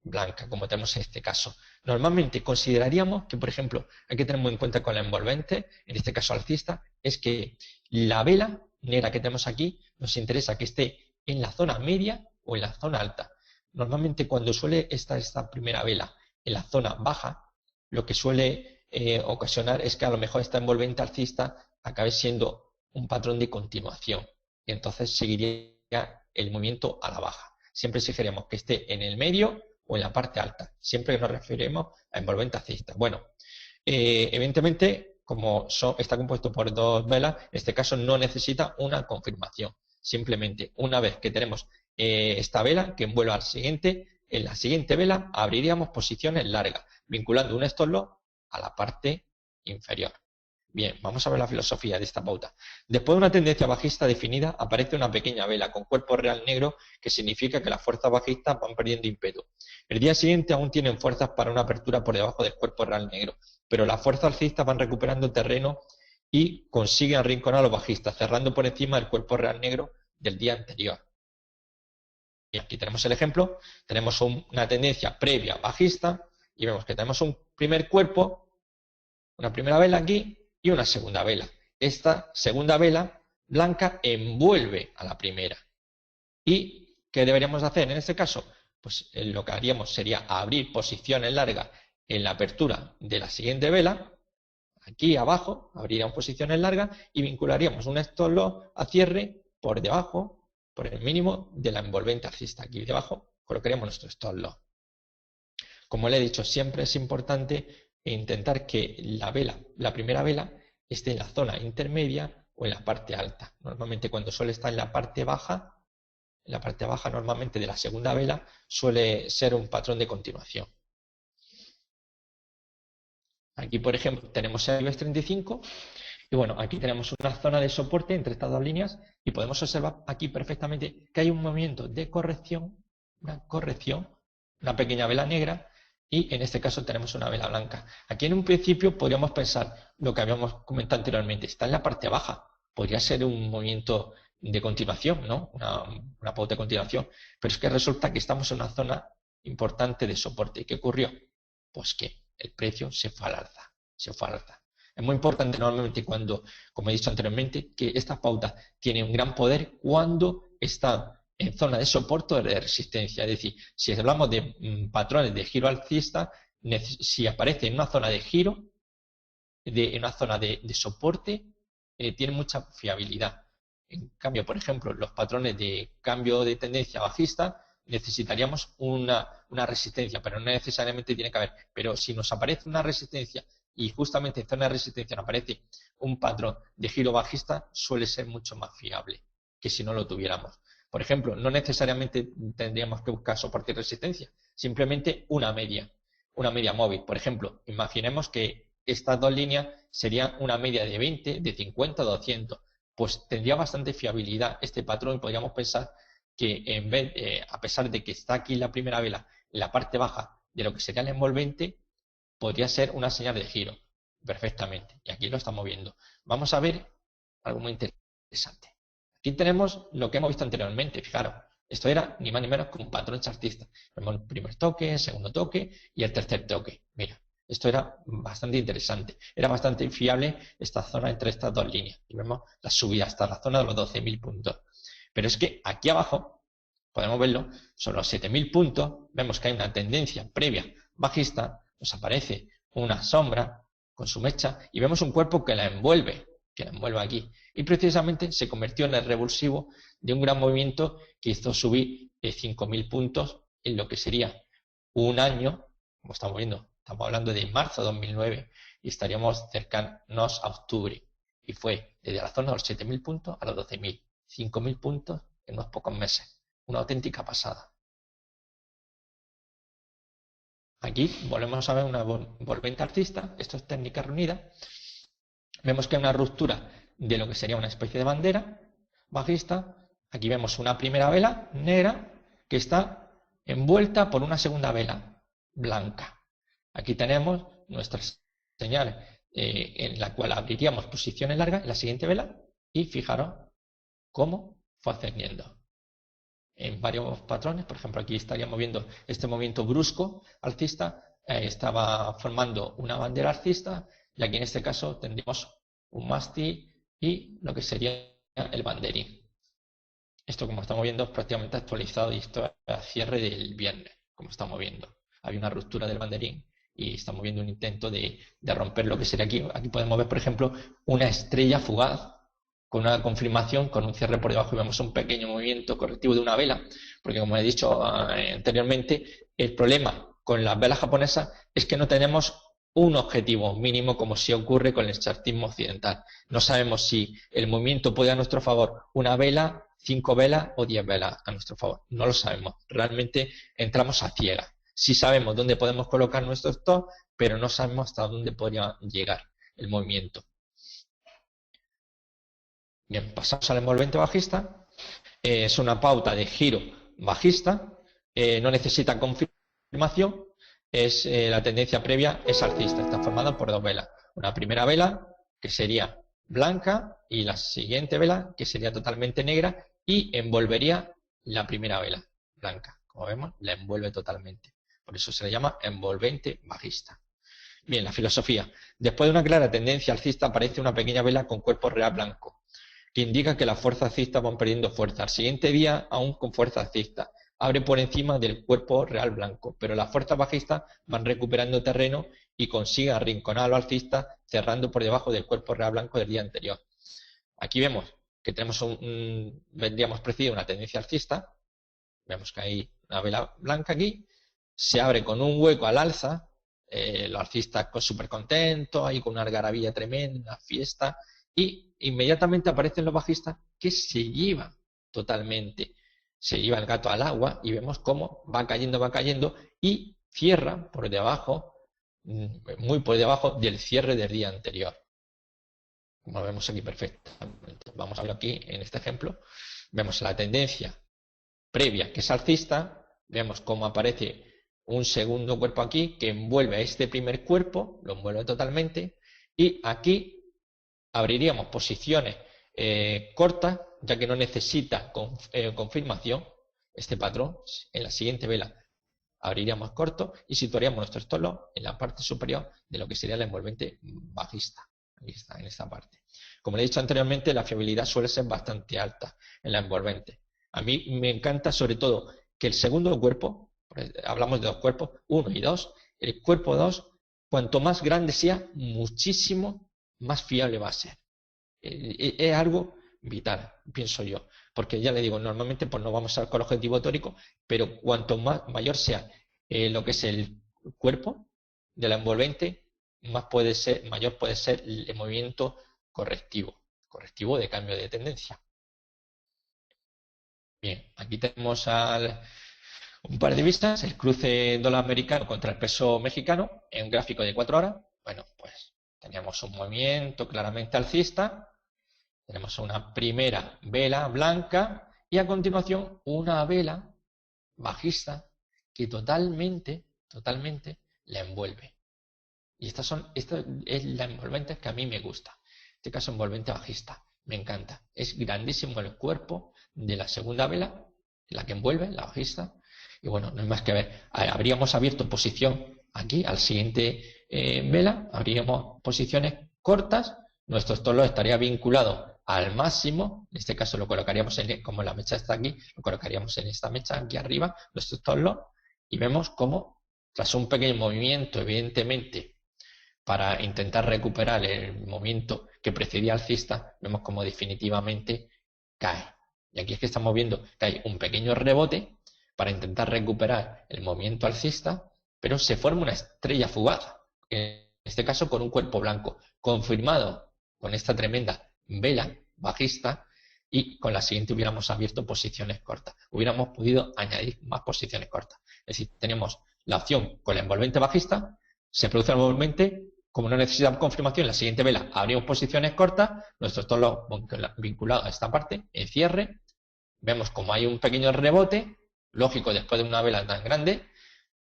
Speaker 1: blanca, como tenemos en este caso. Normalmente consideraríamos que, por ejemplo, hay que tener muy en cuenta con la envolvente, en este caso alcista, es que la vela negra que tenemos aquí nos interesa que esté en la zona media o en la zona alta. Normalmente cuando suele estar esta primera vela en la zona baja, lo que suele ocasionar es que a lo mejor esta envolvente alcista acabe siendo un patrón de continuación. y entonces seguiría el movimiento a la baja. Siempre exigiremos que esté en el medio o en la parte alta, siempre que nos referimos a envolvente alcista. Bueno, evidentemente, como está compuesto por dos velas, en este caso no necesita una confirmación. Simplemente, una vez que tenemos esta vela que envuelve al siguiente, en la siguiente vela abriríamos posiciones largas, vinculando un stop loss a la parte inferior. Bien, vamos a ver la filosofía de esta pauta. Después de una tendencia bajista definida, aparece una pequeña vela con cuerpo real negro, que significa que las fuerzas bajistas van perdiendo ímpetu. El día siguiente aún tienen fuerzas para una apertura por debajo del cuerpo real negro, pero las fuerzas alcistas van recuperando terreno y consiguen arrinconar a los bajistas, cerrando por encima del cuerpo real negro del día anterior. Y aquí tenemos el ejemplo, tenemos una tendencia previa bajista y vemos que tenemos un primer cuerpo, una primera vela aquí y una segunda vela. Esta segunda vela blanca envuelve a la primera. ¿Y qué deberíamos hacer en este caso? Pues lo que haríamos sería abrir posiciones largas en la apertura de la siguiente vela. Aquí abajo abriríamos posiciones largas y vincularíamos un stop loss a cierre por debajo, por el mínimo de la envolvente alcista. Aquí debajo colocaríamos nuestro stop loss. Como le he dicho, siempre es importante intentar que la primera vela, esté en la zona intermedia o en la parte alta. Normalmente cuando suele estar en la parte baja normalmente de la segunda vela suele ser un patrón de continuación. Aquí, por ejemplo, tenemos el IBEX 35 y bueno, aquí tenemos una zona de soporte entre estas dos líneas y podemos observar aquí perfectamente que hay un movimiento de corrección, una pequeña vela negra y en este caso tenemos una vela blanca. Aquí en un principio podríamos pensar lo que habíamos comentado anteriormente, está en la parte baja, podría ser un movimiento de continuación, ¿no? Una pauta de continuación, pero es que resulta que estamos en una zona importante de soporte. ¿Y qué ocurrió? Pues que el precio se fue al alza, Es muy importante normalmente cuando, como he dicho anteriormente, que estas pautas tienen un gran poder cuando están en zona de soporte o de resistencia. Es decir, si hablamos de patrones de giro alcista, si aparece en una zona de giro, en una zona de soporte, tiene mucha fiabilidad. En cambio, por ejemplo, los patrones de cambio de tendencia bajista necesitaríamos una resistencia, pero no necesariamente tiene que haber. Pero si nos aparece una resistencia y justamente en zona de resistencia nos aparece un patrón de giro bajista, suele ser mucho más fiable que si no lo tuviéramos. Por ejemplo, no necesariamente tendríamos que buscar soporte y resistencia, simplemente una media móvil. Por ejemplo, imaginemos que estas dos líneas serían una media de 20, de 50, 200. Pues tendría bastante fiabilidad este patrón y podríamos pensar que en vez, a pesar de que está aquí la primera vela en la parte baja de lo que sería el envolvente, podría ser una señal de giro perfectamente. Y aquí lo estamos viendo. Vamos a ver algo muy interesante. Aquí tenemos lo que hemos visto anteriormente. Fijaros, esto era ni más ni menos que un patrón chartista. Vemos el primer toque, el segundo toque y el tercer toque. Mira, esto era bastante interesante. Era bastante fiable esta zona entre estas dos líneas. Y vemos la subida hasta la zona de los 12.000 puntos. Pero es que aquí abajo, podemos verlo, son los 7.000 puntos. Vemos que hay una tendencia previa bajista. Nos aparece una sombra con su mecha y vemos un cuerpo que la envuelve aquí. Y precisamente se convirtió en el revulsivo de un gran movimiento que hizo subir 5.000 puntos en lo que sería un año, como estamos viendo. Estamos hablando de marzo de 2009 y estaríamos cercanos a octubre. Y fue desde la zona de los 7.000 puntos a los 12.000. 5.000 puntos en unos pocos meses. Una auténtica pasada. Aquí volvemos a ver una envolvente alcista. Esto es técnica reunida. Vemos que hay una ruptura de lo que sería una especie de bandera bajista. Aquí vemos una primera vela negra que está envuelta por una segunda vela blanca. Aquí tenemos nuestras señales en la cual abriríamos posiciones largas en la siguiente vela y fijaros cómo fue ascendiendo en varios patrones. Por ejemplo, aquí estaríamos viendo este movimiento brusco alcista, estaba formando una bandera alcista y aquí en este caso tendríamos un mástil y lo que sería el banderín. Esto, como estamos viendo, es prácticamente actualizado y esto es a cierre del viernes, como estamos viendo. Había una ruptura del banderín y estamos viendo un intento de romper lo que sería aquí. Aquí podemos ver, por ejemplo, una estrella fugaz con una confirmación, con un cierre por debajo y vemos un pequeño movimiento correctivo de una vela, porque como he dicho anteriormente, el problema con las velas japonesas es que no tenemos un objetivo mínimo como sí ocurre con el chartismo occidental. No sabemos si el movimiento puede a nuestro favor una vela, 5 velas o 10 velas a nuestro favor. No lo sabemos. Realmente entramos a ciegas. Sí sabemos dónde podemos colocar nuestro stop, pero no sabemos hasta dónde podría llegar el movimiento. Bien, pasamos al envolvente bajista. Es una pauta de giro bajista. No necesita confirmación. La tendencia previa es alcista. Está formada por dos velas. Una primera vela que sería blanca y la siguiente vela que sería totalmente negra y envolvería la primera vela blanca. Como vemos, la envuelve totalmente. Por eso se le llama envolvente bajista. Bien, la filosofía. Después de una clara tendencia alcista aparece una pequeña vela con cuerpo real blanco, que indica que las fuerzas alcistas van perdiendo fuerza. Al siguiente día, aún con fuerza alcista, abre por encima del cuerpo real blanco, pero las fuerzas bajistas van recuperando terreno y consiguen arrinconar a los alcistas, cerrando por debajo del cuerpo real blanco del día anterior. Aquí vemos que tenemos vendríamos precedido una tendencia alcista. Vemos que hay una vela blanca aquí, se abre con un hueco al alza, los alcistas súper contentos, ahí con una algarabía tremenda, fiesta, y inmediatamente aparecen los bajistas que se llevan totalmente. Se lleva el gato al agua y vemos cómo va cayendo y cierra por debajo, muy por debajo del cierre del día anterior. Como lo vemos aquí perfectamente. Vamos a ver aquí en este ejemplo. Vemos la tendencia previa que es alcista. Vemos cómo aparece un segundo cuerpo aquí que envuelve a este primer cuerpo, lo envuelve totalmente. Y aquí abriríamos posiciones cortas, ya que no necesita confirmación este patrón. En la siguiente vela abriríamos corto y situaríamos nuestro stop loss en la parte superior de lo que sería el envolvente bajista. Aquí está, en esta parte. Como le he dicho anteriormente, la fiabilidad suele ser bastante alta en la envolvente. A mí me encanta sobre todo que el segundo cuerpo, hablamos de dos cuerpos, 1 y 2, el cuerpo 2, cuanto más grande sea, muchísimo más fiable va a ser. Es algo vital, pienso yo, porque ya le digo, normalmente pues no vamos a con el objetivo tórico, pero cuanto mayor sea lo que es el cuerpo de la envolvente, mayor puede ser el movimiento correctivo de cambio de tendencia. Bien, aquí tenemos un par de vistas, el cruce dólar americano contra el peso mexicano en un gráfico de 4 horas. Bueno, pues teníamos un movimiento claramente alcista. Tenemos una primera vela blanca y a continuación una vela bajista que totalmente la envuelve. Y esta es la envolvente que a mí me gusta. En este caso envolvente bajista. Me encanta. Es grandísimo el cuerpo de la segunda vela, la que envuelve, la bajista. Y bueno, no hay más que ver. Habríamos abierto posición aquí al siguiente vela. Habríamos posiciones cortas. Nuestro stop loss estaría vinculado al máximo. En este caso lo colocaríamos como la mecha está aquí, lo colocaríamos en esta mecha aquí arriba, nuestro stop loss. Y vemos cómo, tras un pequeño movimiento, evidentemente, para intentar recuperar el movimiento que precedía alcista, vemos como definitivamente cae. Y aquí es que estamos viendo que hay un pequeño rebote para intentar recuperar el movimiento alcista, pero se forma una estrella fugaz, en este caso con un cuerpo blanco, confirmado con esta tremenda vela bajista, y con la siguiente hubiéramos abierto posiciones cortas. Hubiéramos podido añadir más posiciones cortas. Es decir, tenemos la opción con la envolvente bajista, se produce el envolvente, como no necesitamos confirmación, la siguiente vela abrimos posiciones cortas, nuestro stop loss vinculado a esta parte, en cierre, vemos como hay un pequeño rebote, lógico después de una vela tan grande,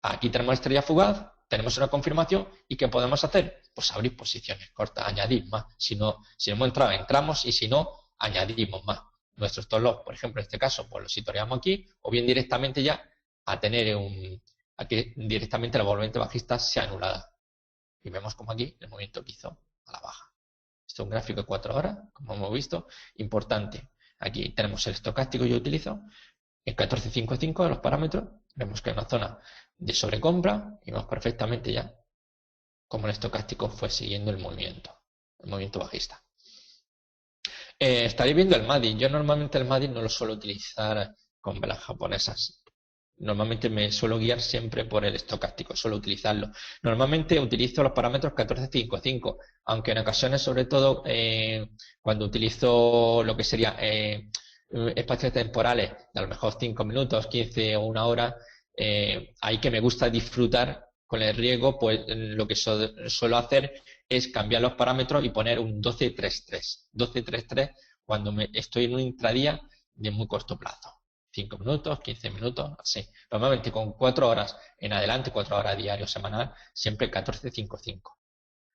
Speaker 1: aquí tenemos estrella fugaz, tenemos una confirmación, ¿y qué podemos hacer? Pues abrir posiciones cortas, añadir más. Si no hemos entrado, entramos, y si no, añadimos más. Nuestro stop loss, por ejemplo, en este caso, pues lo situaríamos aquí, o bien directamente ya a tener a que directamente la envolvente bajista sea anulada. Y vemos como aquí el movimiento que hizo a la baja. Esto es un gráfico de 4 horas, como hemos visto, importante. Aquí tenemos el estocástico que yo utilizo, en 14.55 de los parámetros, vemos que hay una zona de sobrecompra y vemos perfectamente ya cómo el estocástico fue siguiendo el movimiento bajista. Estaréis viendo el MADI. Yo normalmente el MADI no lo suelo utilizar con velas japonesas. Normalmente me suelo guiar siempre por el estocástico, suelo utilizarlo. Normalmente utilizo los parámetros 1455, aunque en ocasiones, sobre todo cuando utilizo lo que sería espacios temporales, de a lo mejor 5 minutos, 15 o una hora, ahí que me gusta disfrutar con el riego, pues lo que suelo hacer es cambiar los parámetros y poner un 1233. 1233 cuando estoy en un intradía de muy corto plazo. 5 minutos, 15 minutos, así. Normalmente con 4 horas en adelante, 4 horas diario, semanal, siempre 14.55.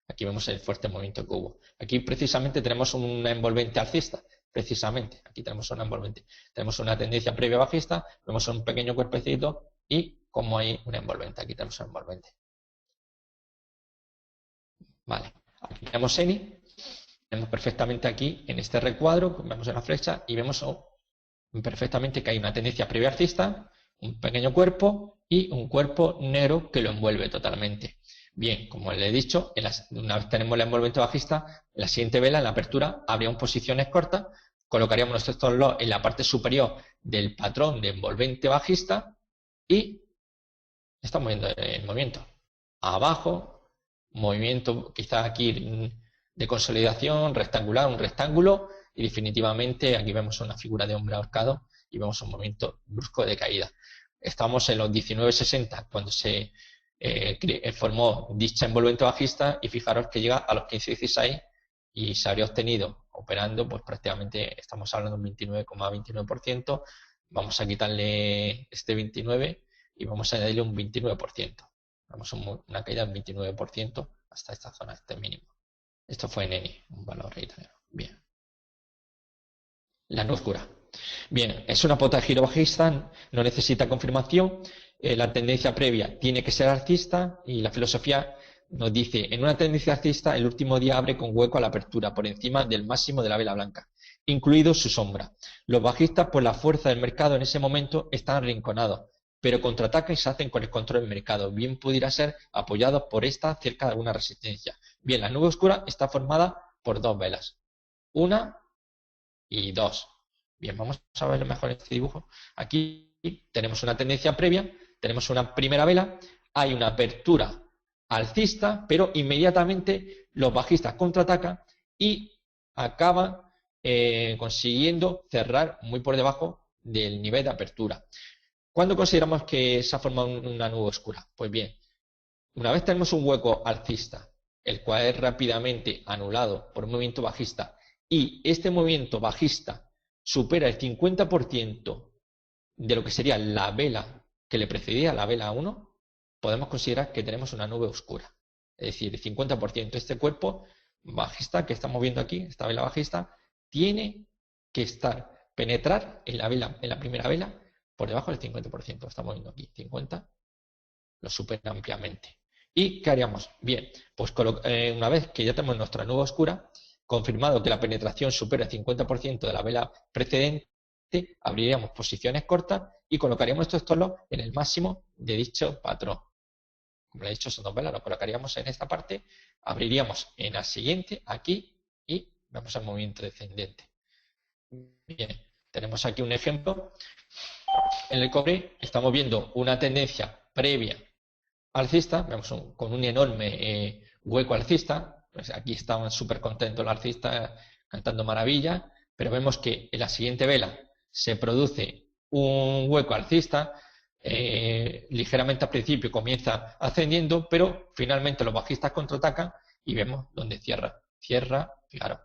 Speaker 1: Aquí vemos el fuerte movimiento que hubo. Aquí precisamente tenemos una envolvente alcista, precisamente. Aquí tenemos una envolvente. Tenemos una tendencia previa bajista, vemos un pequeño cuerpecito y como hay una envolvente. Aquí tenemos una envolvente. Vale. Aquí tenemos ENI. Vemos perfectamente aquí en este recuadro, vemos en la flecha y vemos perfectamente que hay una tendencia previa alcista, un pequeño cuerpo y un cuerpo negro que lo envuelve totalmente. Bien, como le he dicho, una vez tenemos la envolvente bajista, en la siguiente vela, en la apertura, habríamos posiciones cortas, colocaríamos nuestro stop loss en la parte superior del patrón de envolvente bajista y estamos viendo el movimiento. Abajo, movimiento quizás aquí de consolidación, rectangular, un rectángulo, y definitivamente aquí vemos una figura de hombre ahorcado y vemos un movimiento brusco de caída. Estamos en los 19.60 cuando se formó dicha envolvente bajista y fijaros que llega a los 15.16 y se habría obtenido operando, pues prácticamente estamos hablando de un 29,29%. Vamos a quitarle este 29 y vamos a añadirle un 29%. Vamos a una caída del 29% hasta esta zona, este mínimo. Esto fue en ENI, un valor italiano. Bien. La nube oscura. Bien, es una pota de giro bajista, no necesita confirmación. La tendencia previa tiene que ser alcista y la filosofía nos dice, en una tendencia alcista el último día abre con hueco a la apertura por encima del máximo de la vela blanca, incluido su sombra. Los bajistas, por la fuerza del mercado en ese momento, están arrinconados, pero contraatacan y se hacen con el control del mercado. Bien pudiera ser apoyados por esta cerca de alguna resistencia. Bien, la nube oscura está formada por dos velas. Una y dos. Bien, vamos a verlo mejor en este dibujo. Aquí tenemos una tendencia previa, tenemos una primera vela, hay una apertura alcista, pero inmediatamente los bajistas contraatacan y acaban consiguiendo cerrar muy por debajo del nivel de apertura. ¿Cuándo consideramos que se ha formado una nube oscura? Pues bien, una vez tenemos un hueco alcista, el cual es rápidamente anulado por un movimiento bajista, y este movimiento bajista supera el 50% de lo que sería la vela que le precedía a la vela 1, podemos considerar que tenemos una nube oscura. Es decir, el 50%. Este cuerpo bajista que estamos viendo aquí, esta vela bajista, tiene que penetrar en la primera vela por debajo del 50%. Estamos viendo aquí, 50, lo supera ampliamente. ¿Y qué haríamos? Bien, pues una vez que ya tenemos nuestra nube oscura, confirmado que la penetración supera el 50% de la vela precedente, abriríamos posiciones cortas y colocaríamos estos stop loss en el máximo de dicho patrón. Como le he dicho, son dos velas, lo colocaríamos en esta parte, abriríamos en la siguiente, aquí, y vemos el movimiento descendente. Bien, tenemos aquí un ejemplo. En el cobre estamos viendo una tendencia previa alcista, vemos con un enorme hueco alcista. Pues aquí estaban súper contentos los alcistas cantando maravilla, pero vemos que en la siguiente vela se produce un hueco alcista, ligeramente al principio comienza ascendiendo, pero finalmente los bajistas contraatacan y vemos donde cierra, fijaros,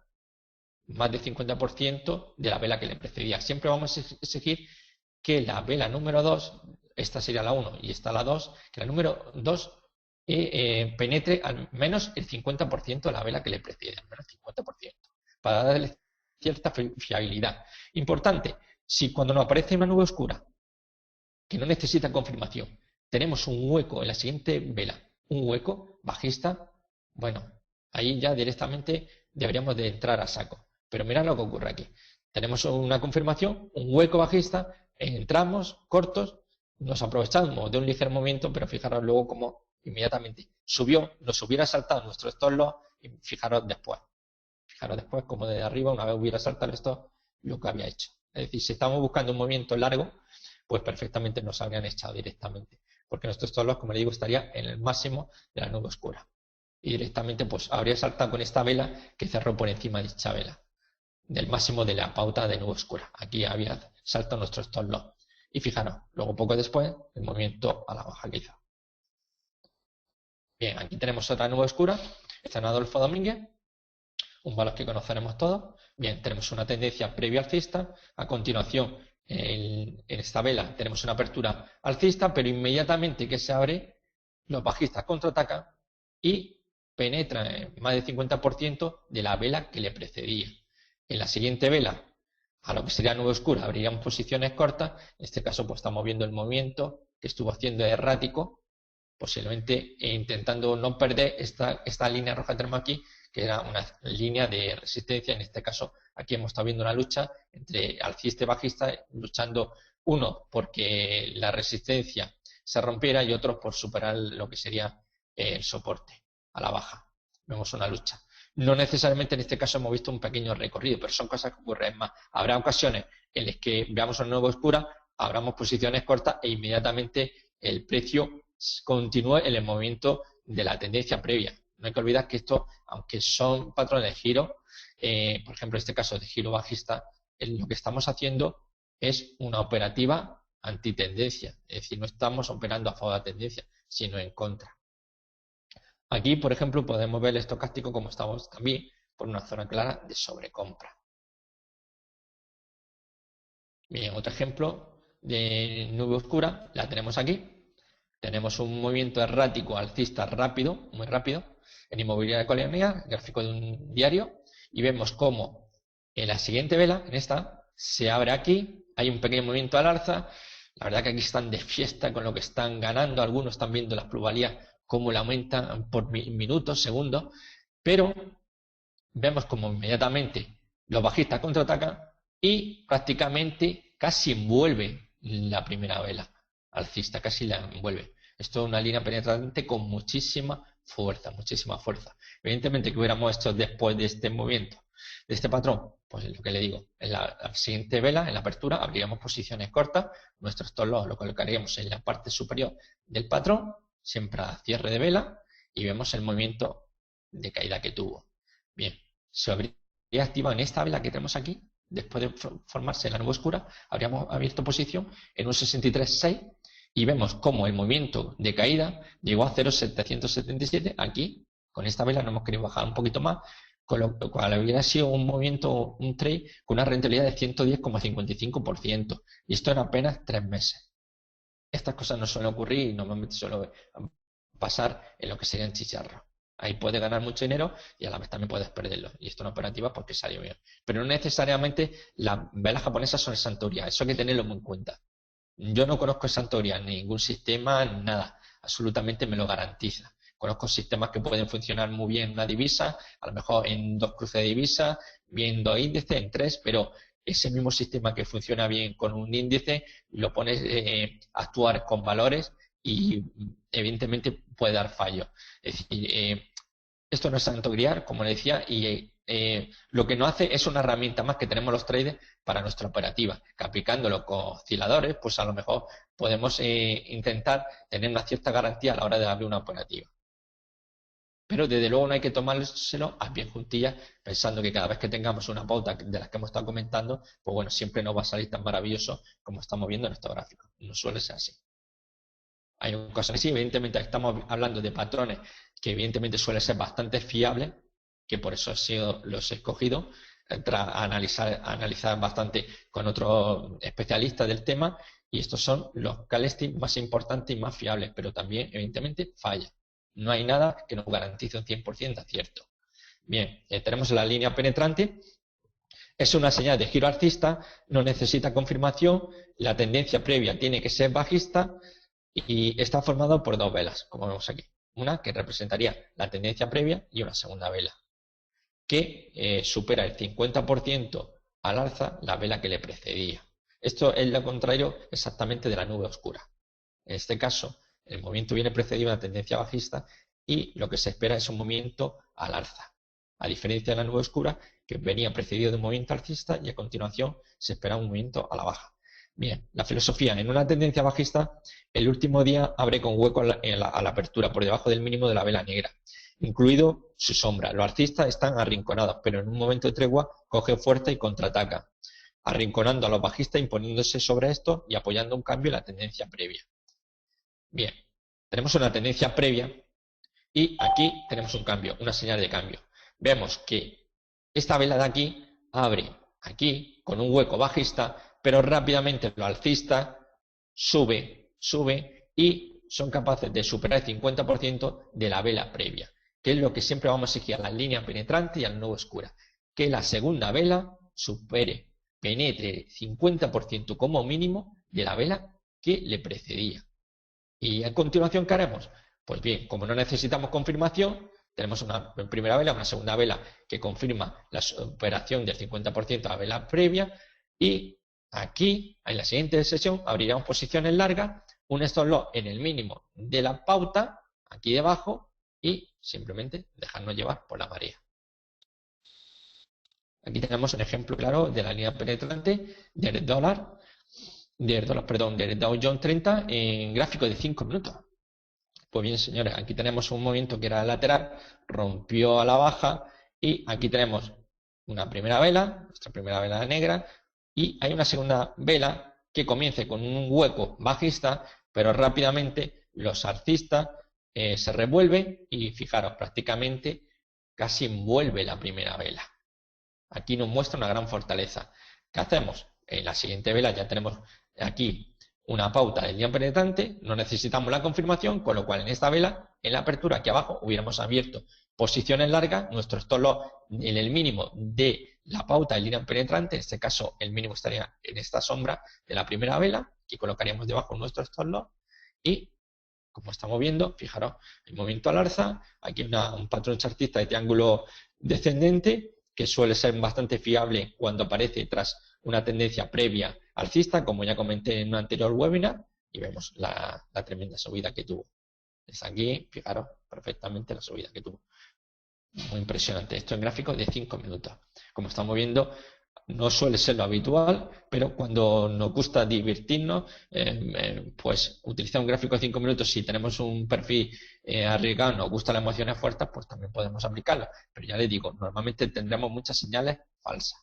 Speaker 1: más del 50% de la vela que le precedía. Siempre vamos a exigir que la vela número 2, esta sería la 1 y esta la 2, que la número 2 penetre al menos el 50% de la vela que le precede, al menos el 50%, para darle cierta fiabilidad. Importante, si cuando nos aparece una nube oscura, que no necesita confirmación, tenemos un hueco en la siguiente vela, un hueco bajista, bueno, ahí ya directamente deberíamos de entrar a saco. Pero mirad lo que ocurre aquí. Tenemos una confirmación, un hueco bajista, entramos cortos, nos aprovechamos de un ligero movimiento, pero fijaros luego cómo inmediatamente subió, nos hubiera saltado nuestro stop loss y fijaros después. Fijaros después como de arriba, una vez hubiera saltado esto, lo que había hecho. Es decir, si estamos buscando un movimiento largo, pues perfectamente nos habrían echado directamente. Porque nuestro stop loss, como le digo, estaría en el máximo de la nube oscura. Y directamente pues habría saltado con esta vela que cerró por encima de dicha vela, del máximo de la pauta de nube oscura. Aquí había saltado nuestro stop loss. Y fijaros, luego poco después, el movimiento a la baja que hizo. Bien, aquí tenemos otra nube oscura, está en Adolfo Domínguez, un valor que conoceremos todos. Bien, tenemos una tendencia previa alcista. A continuación, en esta vela tenemos una apertura alcista, pero inmediatamente que se abre, los bajistas contraatacan y penetran más del 50% de la vela que le precedía. En la siguiente vela, a lo que sería nube oscura, abriríamos posiciones cortas. En este caso, pues estamos viendo el movimiento que estuvo haciendo errático, posiblemente intentando no perder esta línea roja que tenemos aquí, que era una línea de resistencia. En este caso, aquí hemos estado viendo una lucha entre alcista y bajista, luchando uno porque la resistencia se rompiera y otros por superar lo que sería el soporte a la baja. Vemos una lucha. No necesariamente en este caso hemos visto un pequeño recorrido, pero son cosas que ocurren. Es más, habrá ocasiones en las que veamos una nube oscura, abramos posiciones cortas e inmediatamente el precio continúe en el movimiento de la tendencia previa. No hay que olvidar que esto, aunque son patrones de giro, por ejemplo, en este caso de giro bajista, lo que estamos haciendo es una operativa antitendencia. Es decir, no estamos operando a favor de la tendencia, sino en contra. Aquí, por ejemplo, podemos ver el estocástico como estamos también por una zona clara de sobrecompra. Bien, otro ejemplo de nube oscura, la tenemos aquí. Tenemos un movimiento errático alcista rápido, muy rápido, en inmobiliaria colonial, gráfico de un diario, y vemos cómo en la siguiente vela, en esta, se abre aquí, hay un pequeño movimiento al alza. La verdad que aquí están de fiesta con lo que están ganando, algunos están viendo las plusvalías cómo la aumentan por minutos, segundos, pero vemos como inmediatamente los bajistas contraatacan y prácticamente casi envuelve la primera vela alcista, casi la envuelve. Esto es una línea penetrante con muchísima fuerza, muchísima fuerza. Evidentemente, ¿qué hubiéramos hecho después de este movimiento, de este patrón? Pues lo que le digo, en la siguiente vela, en la apertura, abriríamos posiciones cortas, nuestro stop loss lo colocaríamos en la parte superior del patrón, siempre a cierre de vela, y vemos el movimiento de caída que tuvo. Bien, se habría activado en esta vela que tenemos aquí, después de formarse la nube oscura, habríamos abierto posición en un 63.6 y vemos cómo el movimiento de caída llegó a 0.777. Aquí, con esta vela, no hemos querido bajar un poquito más, con lo cual habría sido un movimiento, un trade con una rentabilidad de 110,55%. Y esto en apenas 3 meses. Estas cosas no suelen ocurrir y normalmente suelen pasar en lo que serían chicharros. Ahí puedes ganar mucho dinero y a la vez también puedes perderlo. Y esto es una operativa porque salió bien. Pero no necesariamente las velas japonesas son exantorias. Eso hay que tenerlo muy en cuenta. Yo no conozco exantorias, ningún sistema, nada. Absolutamente me lo garantiza. Conozco sistemas que pueden funcionar muy bien en una divisa, a lo mejor en 2 cruces de divisas, bien 2 índices, en 3, pero ese mismo sistema que funciona bien con un índice, lo pones a actuar con valores y evidentemente puede dar fallo. Es decir, esto no es santo grial, como le decía, y lo que no hace es una herramienta más que tenemos los traders para nuestra operativa, que aplicándolo con osciladores, pues a lo mejor podemos intentar tener una cierta garantía a la hora de abrir una operativa. Pero desde luego no hay que tomárselo a pie juntillas pensando que cada vez que tengamos una pauta de las que hemos estado comentando, pues bueno, siempre no va a salir tan maravilloso como estamos viendo en estos gráficos. No suele ser así. Hay ocasiones sí, evidentemente estamos hablando de patrones que evidentemente suelen ser bastante fiables, que por eso los he escogido, tras analizar bastante con otros especialistas del tema, y estos son los callsticks más importantes y más fiables, pero también evidentemente falla. No hay nada que nos garantice un 100% acierto. Bien, tenemos la línea penetrante. Es una señal de giro alcista, no necesita confirmación, la tendencia previa tiene que ser bajista y está formado por 2 velas, como vemos aquí. Una que representaría la tendencia previa y una segunda vela, que supera el 50% al alza la vela que le precedía. Esto es lo contrario exactamente de la nube oscura. En este caso, el movimiento viene precedido de una tendencia bajista y lo que se espera es un movimiento al alza. a diferencia de la nube oscura, que venía precedido de un movimiento alcista y a continuación se espera un movimiento a la baja. Bien, la filosofía: en una tendencia bajista, el último día abre con hueco a la apertura por debajo del mínimo de la vela negra, incluido su sombra. Los alcistas están arrinconados, pero en un momento de tregua coge fuerza y contraataca, arrinconando a los bajistas, imponiéndose sobre esto y apoyando un cambio en la tendencia previa. Bien, tenemos una tendencia previa y aquí tenemos un cambio, una señal de cambio. Vemos que esta vela de aquí abre aquí con un hueco bajista, pero rápidamente los alcistas sube y son capaces de superar el 50% de la vela previa, que es lo que siempre vamos a exigir a la línea penetrante y a la nube oscura, que la segunda vela penetre 50% como mínimo de la vela que le precedía. Y a continuación, ¿qué haremos? Pues bien, como no necesitamos confirmación, tenemos una primera vela, una segunda vela que confirma la superación del 50% de la vela previa, y aquí, en la siguiente sesión, abriremos posiciones largas, un stop loss en el mínimo de la pauta, aquí debajo, y simplemente dejarnos llevar por la marea. Aquí tenemos un ejemplo claro de la línea penetrante del Dow Jones 30 en gráfico de 5 minutos. Pues bien, señores, aquí tenemos un movimiento que era lateral, rompió a la baja y aquí tenemos una primera vela, nuestra primera vela negra, y hay una segunda vela que comienza con un hueco bajista, pero rápidamente los alcistas se revuelven y fijaros, prácticamente casi envuelve la primera vela. Aquí nos muestra una gran fortaleza. ¿Qué hacemos? En la siguiente vela ya tenemos aquí una pauta de línea penetrante, no necesitamos la confirmación, con lo cual en esta vela, en la apertura aquí abajo, hubiéramos abierto posiciones largas, nuestro stop loss en el mínimo de la pauta de línea penetrante, en este caso el mínimo estaría en esta sombra de la primera vela, y colocaríamos debajo nuestro stop loss, y como estamos viendo, fijaros, el movimiento al alza, aquí un patrón chartista de triángulo descendente, que suele ser bastante fiable cuando aparece tras una tendencia previa alcista, como ya comenté en un anterior webinar, y vemos la tremenda subida que tuvo. Desde aquí, fijaros perfectamente la subida que tuvo. Muy impresionante. Esto en gráfico de 5 minutos. Como estamos viendo, no suele ser lo habitual, pero cuando nos gusta divertirnos, pues utilizar un gráfico de 5 minutos, si tenemos un perfil arriesgado, nos gustan las emociones fuertes, pues también podemos aplicarlo. Pero ya les digo, normalmente tendremos muchas señales falsas.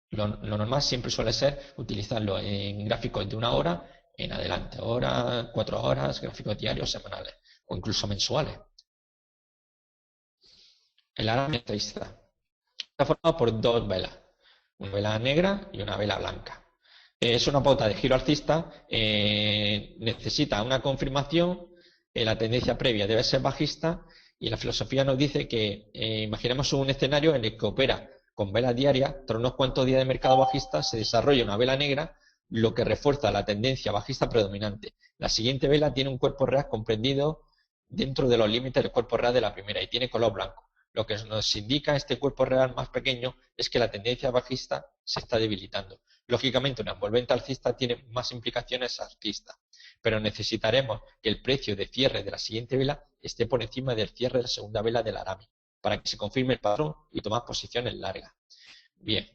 Speaker 1: Lo normal siempre suele ser utilizarlo en gráficos de 1 hora en adelante, 4 horas, gráficos diarios, semanales o incluso mensuales. El Arame alcista está formado por 2 velas, una vela negra y una vela blanca. Es una pauta de giro alcista, necesita una confirmación, la tendencia previa debe ser bajista, y la filosofía nos dice que imaginemos un escenario en el que opera con velas diarias, tras unos cuantos días de mercado bajista se desarrolla una vela negra, lo que refuerza la tendencia bajista predominante. La siguiente vela tiene un cuerpo real comprendido dentro de los límites del cuerpo real de la primera y tiene color blanco. Lo que nos indica este cuerpo real más pequeño es que la tendencia bajista se está debilitando. Lógicamente, una envolvente alcista tiene más implicaciones alcistas, pero necesitaremos que el precio de cierre de la siguiente vela esté por encima del cierre de la segunda vela del Arame, para que se confirme el patrón y tomar posiciones largas. Bien,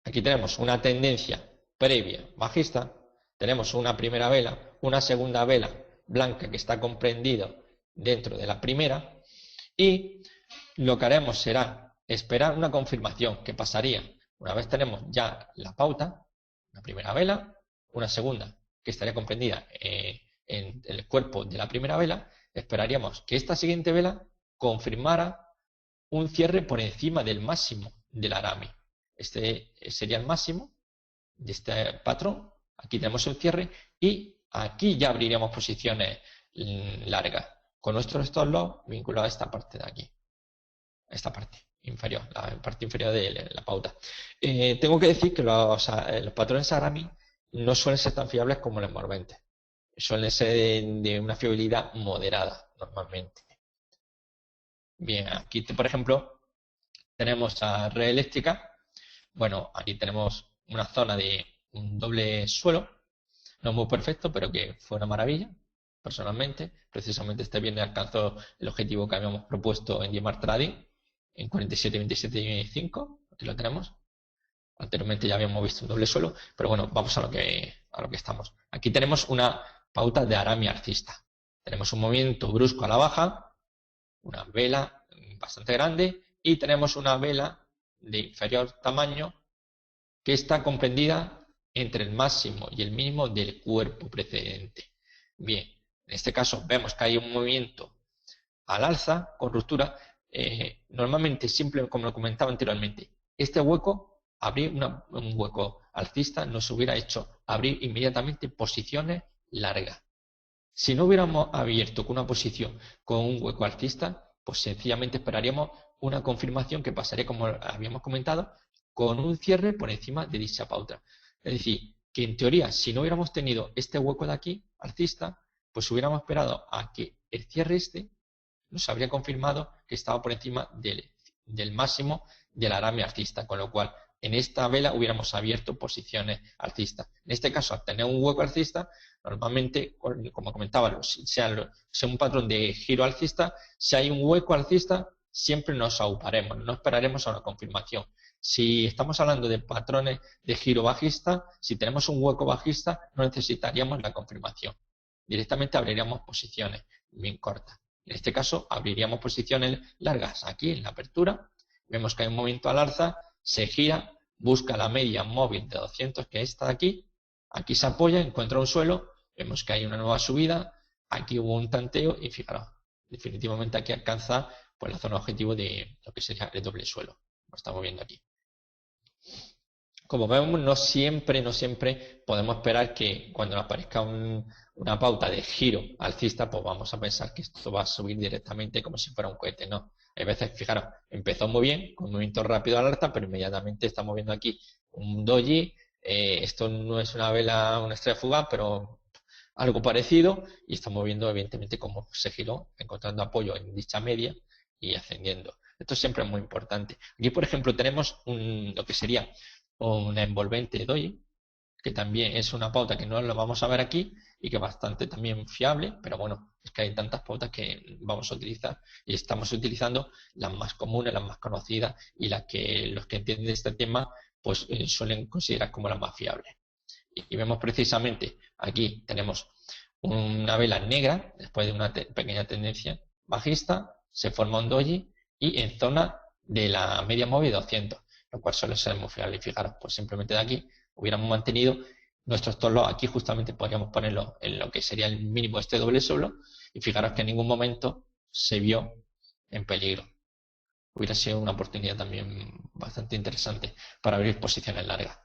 Speaker 1: aquí tenemos una tendencia previa bajista, tenemos una primera vela, una segunda vela blanca que está comprendida dentro de la primera, y lo que haremos será esperar una confirmación que pasaría una vez tenemos ya la pauta, una primera vela, una segunda que estaría comprendida en el cuerpo de la primera vela, esperaríamos que esta siguiente vela confirmara un cierre por encima del máximo del Arame. Este sería el máximo de este patrón. Aquí tenemos el cierre y aquí ya abriríamos posiciones largas con nuestro stop loss vinculado a esta parte de aquí, esta parte inferior, la parte inferior de la pauta. Tengo que decir que los patrones Arame no suelen ser tan fiables como los envolventes. Suelen ser de una fiabilidad moderada normalmente. Bien, aquí por ejemplo tenemos a red eléctrica. Bueno, aquí tenemos una zona de un doble suelo, no muy perfecto, pero que fue una maravilla. personalmente. Precisamente este viernes alcanzó el objetivo que habíamos propuesto en DMARC Trading en 47,27,5. Aquí lo tenemos. Anteriormente ya habíamos visto un doble suelo, pero bueno, vamos a lo que estamos. Aquí tenemos una pauta de Arami alcista. Tenemos un movimiento brusco a la baja, una vela bastante grande y tenemos una vela de inferior tamaño que está comprendida entre el máximo y el mínimo del cuerpo precedente. Bien, en este caso vemos que hay un movimiento al alza con ruptura. Normalmente, siempre como lo comentaba anteriormente, este hueco, abrir un hueco alcista, nos hubiera hecho abrir inmediatamente posiciones largas. Si no hubiéramos abierto con una posición con un hueco alcista, pues sencillamente esperaríamos una confirmación que pasaría, como habíamos comentado, con un cierre por encima de dicha pauta. Es decir, que en teoría, si no hubiéramos tenido este hueco de aquí, alcista, pues hubiéramos esperado a que el cierre nos habría confirmado que estaba por encima del máximo del Arami alcista, con lo cual en esta vela hubiéramos abierto posiciones alcistas. En este caso, al tener un hueco alcista, normalmente, como comentaba, sea un patrón de giro alcista, si hay un hueco alcista, siempre nos auparemos, no esperaremos a una confirmación. Si estamos hablando de patrones de giro bajista, si tenemos un hueco bajista, no necesitaríamos la confirmación. Directamente abriríamos posiciones bien cortas. En este caso, abriríamos posiciones largas aquí en la apertura. Vemos que hay un movimiento al alza, se gira, busca la media móvil de 200, que es esta de aquí. Aquí se apoya, encuentra un suelo, vemos que hay una nueva subida, aquí hubo un tanteo y fijaros, definitivamente aquí alcanza pues la zona objetivo de lo que sería el doble suelo. Lo estamos viendo aquí. Como vemos, no siempre podemos esperar que cuando nos aparezca una pauta de giro alcista, pues vamos a pensar que esto va a subir directamente como si fuera un cohete. No, hay veces, fijaros, empezó muy bien, con un movimiento rápido al alta, pero inmediatamente estamos viendo aquí un doji. Esto no es una vela, una estrella fugaz, pero algo parecido, y estamos viendo evidentemente cómo se giró, encontrando apoyo en dicha media y ascendiendo. Esto siempre es muy importante. Aquí, por ejemplo, tenemos lo que sería una envolvente doji, que también es una pauta que no lo vamos a ver aquí y que es bastante también fiable, pero bueno, es que hay tantas pautas que vamos a utilizar y estamos utilizando las más comunes, las más conocidas y las que los que entienden este tema pues suelen considerar como las más fiables. Y vemos precisamente aquí tenemos una vela negra después de una pequeña tendencia bajista, se forma un doji y en zona de la media móvil 200, lo cual suele ser muy fiable. Y fijaros, pues simplemente de aquí hubiéramos mantenido nuestros stop loss. Aquí justamente podríamos ponerlo en lo que sería el mínimo de este doble suelo y fijaros que en ningún momento se vio en peligro. Hubiera sido una oportunidad también bastante interesante para abrir posiciones largas.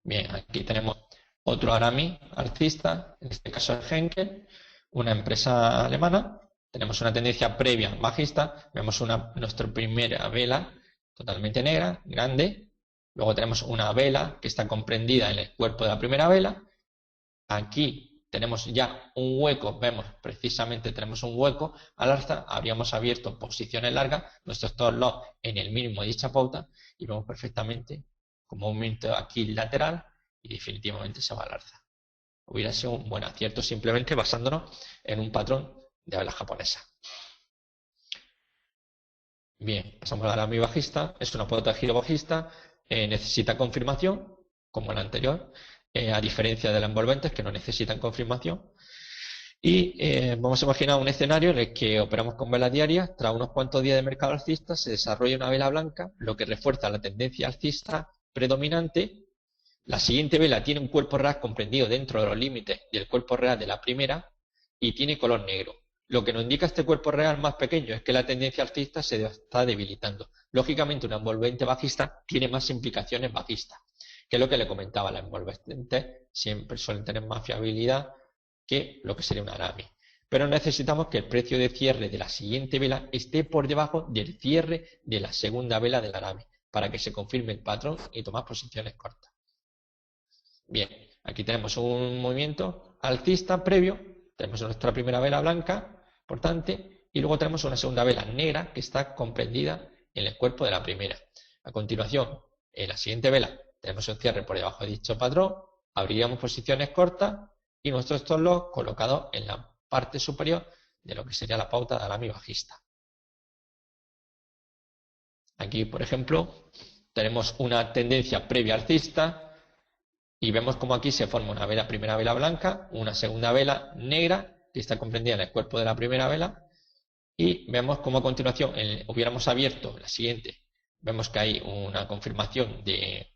Speaker 1: Bien, aquí tenemos otro Arami alcista, en este caso es Henkel, una empresa alemana. Tenemos una tendencia previa bajista, vemos nuestra primera vela totalmente negra, grande. Luego tenemos una vela que está comprendida en el cuerpo de la primera vela. Aquí tenemos ya un hueco, vemos precisamente tenemos un hueco al alza, habríamos abierto posiciones largas, nuestro stop loss en el mínimo de dicha pauta y vemos perfectamente como un movimiento aquí lateral y definitivamente se va al alza. Hubiera sido un buen acierto simplemente basándonos en un patrón de vela japonesa. Bien, pasamos a la mi bajista, es una pauta de giro bajista, necesita confirmación, como la anterior, a diferencia de las envolventes que no necesitan confirmación. Y vamos a imaginar un escenario en el que operamos con velas diarias, tras unos cuantos días de mercado alcista se desarrolla una vela blanca, lo que refuerza la tendencia alcista predominante. La siguiente vela tiene un cuerpo real comprendido dentro de los límites del cuerpo real de la primera y tiene color negro. Lo que nos indica este cuerpo real más pequeño es que la tendencia alcista se está debilitando. Lógicamente, una envolvente bajista tiene más implicaciones bajistas, que es lo que le comentaba. Las envolventes siempre suelen tener más fiabilidad que lo que sería una Arami. Pero necesitamos que el precio de cierre de la siguiente vela esté por debajo del cierre de la segunda vela del Arami, para que se confirme el patrón y tomar posiciones cortas. Bien, aquí tenemos un movimiento alcista previo, tenemos nuestra primera vela blanca, importante, y luego tenemos una segunda vela negra que está comprendida en el cuerpo de la primera. A continuación, en la siguiente vela tenemos un cierre por debajo de dicho patrón, abriríamos posiciones cortas y nuestro stop loss colocado en la parte superior de lo que sería la pauta de Alami bajista. Aquí, por ejemplo, tenemos una tendencia previa alcista y vemos como aquí se forma una vela, primera vela blanca, una segunda vela negra que está comprendida en el cuerpo de la primera vela, y vemos como a continuación hubiéramos abierto la siguiente, vemos que hay una confirmación de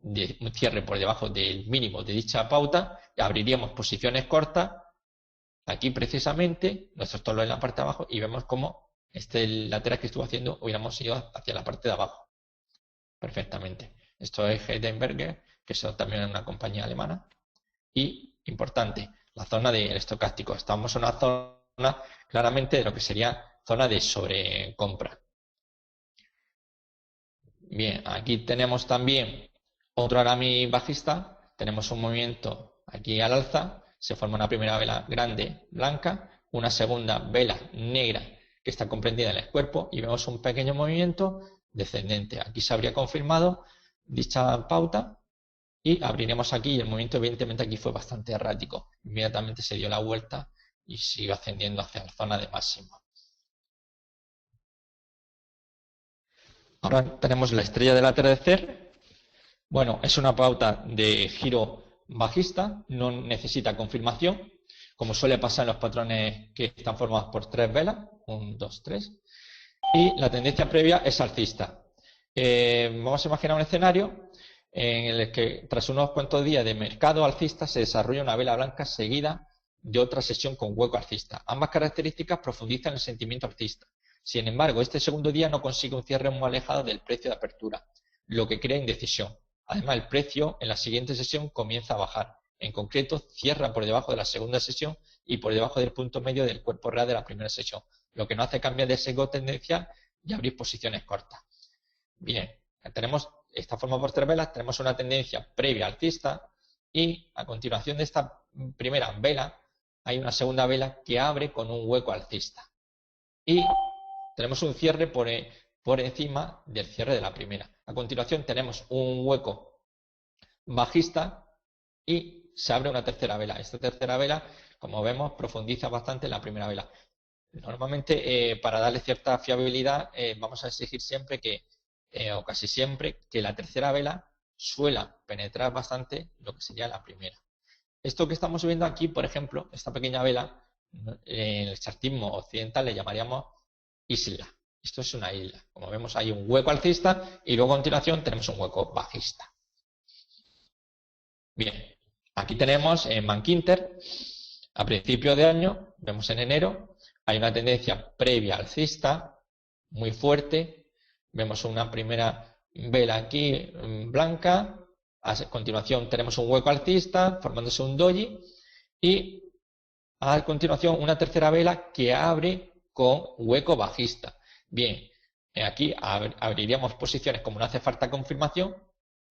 Speaker 1: un cierre por debajo del mínimo de dicha pauta, abriríamos posiciones cortas aquí precisamente, nuestro stop loss en la parte de abajo, y vemos como este lateral que estuvo haciendo hubiéramos ido hacia la parte de abajo perfectamente. Esto es Heidenberger, que es también una compañía alemana. Y, importante, la zona del estocástico. Estamos en una zona claramente de lo que sería zona de sobrecompra. Bien, aquí tenemos también otro Alami bajista. Tenemos un movimiento aquí al alza. Se forma una primera vela grande blanca, una segunda vela negra que está comprendida en el cuerpo y vemos un pequeño movimiento descendente. Aquí se habría confirmado dicha pauta y abriremos aquí y el movimiento evidentemente aquí fue bastante errático. Inmediatamente se dio la vuelta y siguió ascendiendo hacia la zona de máximo. Ahora tenemos la estrella del atardecer. Bueno, es una pauta de giro bajista, no necesita confirmación, como suele pasar en los patrones que están formados por 3 velas, 1, 2, 3, y la tendencia previa es alcista. Vamos a imaginar un escenario en el que tras unos cuantos días de mercado alcista se desarrolla una vela blanca seguida de otra sesión con hueco alcista. Ambas características profundizan el sentimiento alcista. Sin embargo, este segundo día no consigue un cierre muy alejado del precio de apertura, lo que crea indecisión. Además, el precio en la siguiente sesión comienza a bajar. En concreto, cierra por debajo de la segunda sesión y por debajo del punto medio del cuerpo real de la primera sesión, lo que no hace cambiar de sesgo tendencial y abrir posiciones cortas. Bien, tenemos esta forma por 3 velas, tenemos una tendencia previa alcista y a continuación de esta primera vela hay una segunda vela que abre con un hueco alcista y tenemos un cierre por encima del cierre de la primera. A continuación tenemos un hueco bajista y se abre una tercera vela. Esta tercera vela, como vemos, profundiza bastante en la primera vela. Normalmente, para darle cierta fiabilidad, vamos a exigir siempre que, o casi siempre, que la tercera vela suela penetrar bastante lo que sería la primera. Esto que estamos viendo aquí, por ejemplo, esta pequeña vela, en el chartismo occidental le llamaríamos isla. Esto es una isla. Como vemos, hay un hueco alcista y luego a continuación tenemos un hueco bajista. Bien, aquí tenemos en ManQuinter, a principio de año, vemos en enero, hay una tendencia previa alcista muy fuerte. Vemos una primera vela aquí blanca. A continuación tenemos un hueco alcista formándose un doji. Y a continuación una tercera vela que abre con hueco bajista. Bien, aquí abriríamos posiciones como no hace falta confirmación.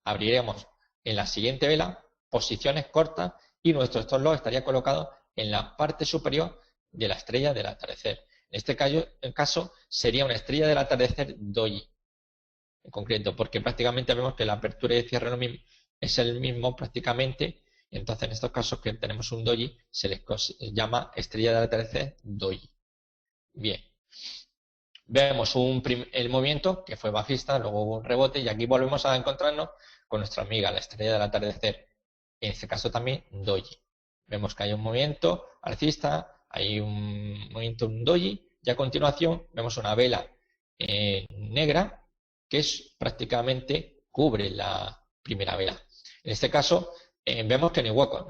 Speaker 1: Abriremos en la siguiente vela posiciones cortas y nuestro stop loss estaría colocado en la parte superior de la estrella del atardecer. En este caso sería una estrella del atardecer doji en concreto, porque prácticamente vemos que la apertura y el cierre es el mismo prácticamente. Entonces, en estos casos que tenemos un doji, se les llama estrella del atardecer doji. Bien, vemos el movimiento que fue bajista, luego hubo un rebote y aquí volvemos a encontrarnos con nuestra amiga, la estrella del atardecer. En este caso también doji. Vemos que hay un movimiento alcista, hay un movimiento un doji y a continuación vemos una vela negra que prácticamente cubre la primera vela. En este caso vemos que no hay hueco.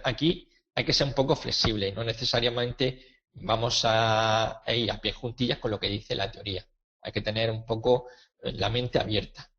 Speaker 1: Aquí hay que ser un poco flexible, no necesariamente vamos a ir a pie juntillas con lo que dice la teoría. Hay que tener un poco la mente abierta.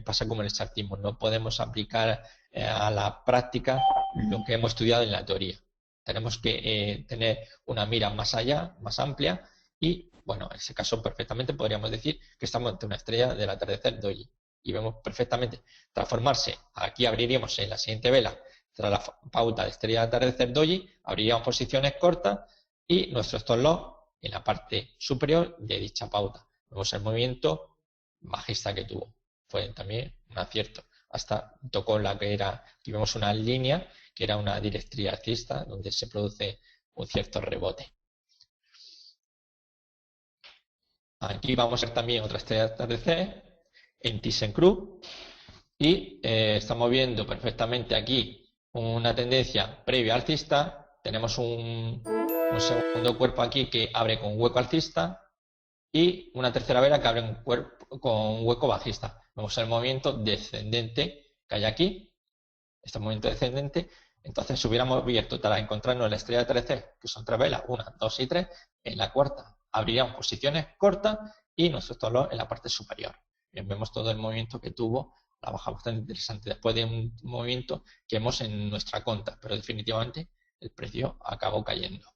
Speaker 1: Pasa como en el chartismo, no podemos aplicar a la práctica lo que hemos estudiado en la teoría. Tenemos que tener una mira más allá, más amplia y, bueno, en ese caso perfectamente podríamos decir que estamos ante una estrella del atardecer doji y vemos perfectamente transformarse. Aquí abriríamos en la siguiente vela, tras la pauta de estrella del atardecer doji, abriríamos posiciones cortas y nuestro stop loss en la parte superior de dicha pauta. Vemos el movimiento bajista que tuvo. Fue también un acierto. Hasta tocó la que era, aquí vemos una línea que era una directriz alcista donde se produce un cierto rebote. Aquí vamos a ver también otra estrella de atardecer en ThyssenKrupp y estamos viendo perfectamente aquí una tendencia previa alcista. Tenemos un segundo cuerpo aquí que abre con hueco alcista y una tercera vela que abre con hueco bajista. Vemos el movimiento descendente que hay aquí, este movimiento descendente. Entonces, si hubiéramos abierto para encontrarnos en la estrella de atardecer, que son 3 velas, 1, 2 y 3, en la cuarta abriríamos posiciones cortas y nuestro stop loss en la parte superior. Bien, vemos todo el movimiento que tuvo, la baja bastante interesante, después de un movimiento que vemos en nuestra conta, pero definitivamente el precio acabó cayendo.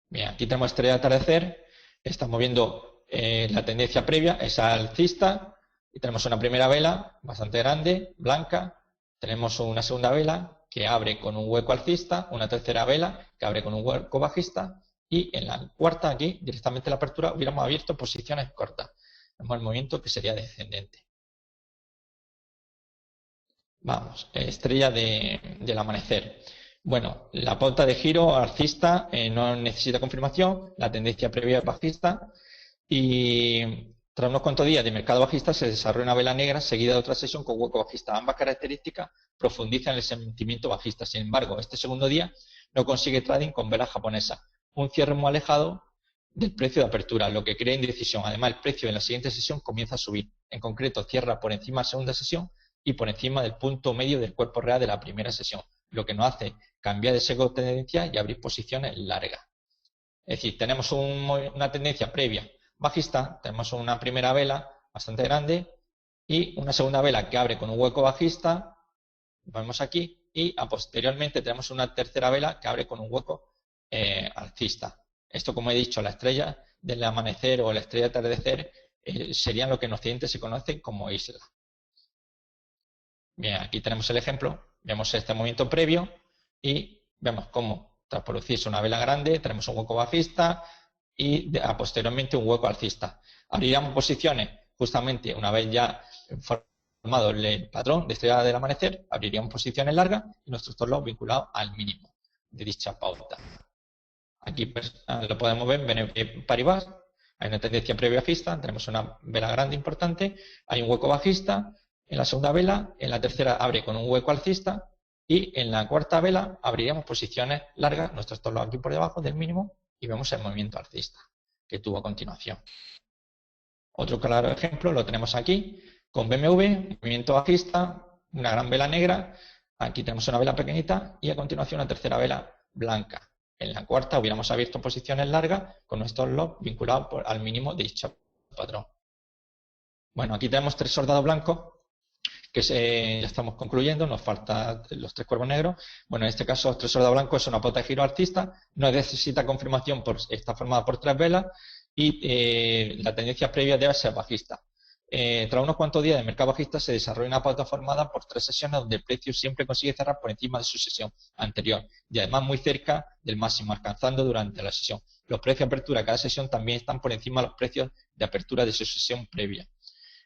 Speaker 1: Bien, aquí tenemos estrella de atardecer, estamos viendo la tendencia previa, es alcista, y tenemos una primera vela bastante grande, blanca, tenemos una segunda vela que abre con un hueco alcista, una tercera vela que abre con un hueco bajista, y en la cuarta aquí, directamente en la apertura, hubiéramos abierto posiciones cortas. Vemos el movimiento que sería descendente. Vamos, estrella del amanecer. Bueno, la pauta de giro alcista no necesita confirmación, la tendencia previa es bajista y tras unos cuantos días de mercado bajista se desarrolla una vela negra seguida de otra sesión con hueco bajista. Ambas características profundizan el sentimiento bajista. Sin embargo, este segundo día no consigue trading con velas japonesas, un cierre muy alejado del precio de apertura, lo que crea indecisión. Además, el precio en la siguiente sesión comienza a subir. En concreto, cierra por encima de la segunda sesión y por encima del punto medio del cuerpo real de la primera sesión, lo que nos hace cambiar de sesgo de tendencia y abrir posiciones largas. Es decir, tenemos una tendencia previa bajista, tenemos una primera vela bastante grande y una segunda vela que abre con un hueco bajista, vemos aquí, y posteriormente tenemos una tercera vela que abre con un hueco alcista. Esto, como he dicho, la estrella del amanecer o la estrella de atardecer serían lo que en Occidente se conoce como isla. Bien, aquí tenemos el ejemplo, vemos este movimiento previo y vemos cómo tras producirse una vela grande tenemos un hueco bajista y posteriormente un hueco alcista. Abriríamos posiciones justamente una vez ya formado el patrón de estrella del amanecer, abriríamos posiciones largas y nuestro stop loss vinculado al mínimo de dicha pauta. Aquí pues, lo podemos ver en BNP Paribas, hay una tendencia previa bajista, tenemos una vela grande importante, hay un hueco bajista en la segunda vela, en la tercera abre con un hueco alcista y en la cuarta vela abriríamos posiciones largas, nuestro stop loss aquí por debajo del mínimo y vemos el movimiento alcista que tuvo a continuación. Otro claro ejemplo lo tenemos aquí con BMW, movimiento bajista, una gran vela negra, aquí tenemos una vela pequeñita y a continuación una tercera vela blanca. En la cuarta hubiéramos abierto posiciones largas con nuestros loss vinculados al mínimo de dicho patrón. Bueno, aquí tenemos 3 soldados blancos que ya estamos concluyendo, nos faltan los 3 cuervos negros. Bueno, en este caso, los 3 soldados blancos es una pauta de giro alcista, no necesita confirmación, está formada por 3 velas y la tendencia previa debe ser bajista. Tras unos cuantos días de mercado bajista se desarrolla una pauta formada por 3 sesiones donde el precio siempre consigue cerrar por encima de su sesión anterior y además muy cerca del máximo, alcanzando durante la sesión. Los precios de apertura de cada sesión también están por encima de los precios de apertura de su sesión previa.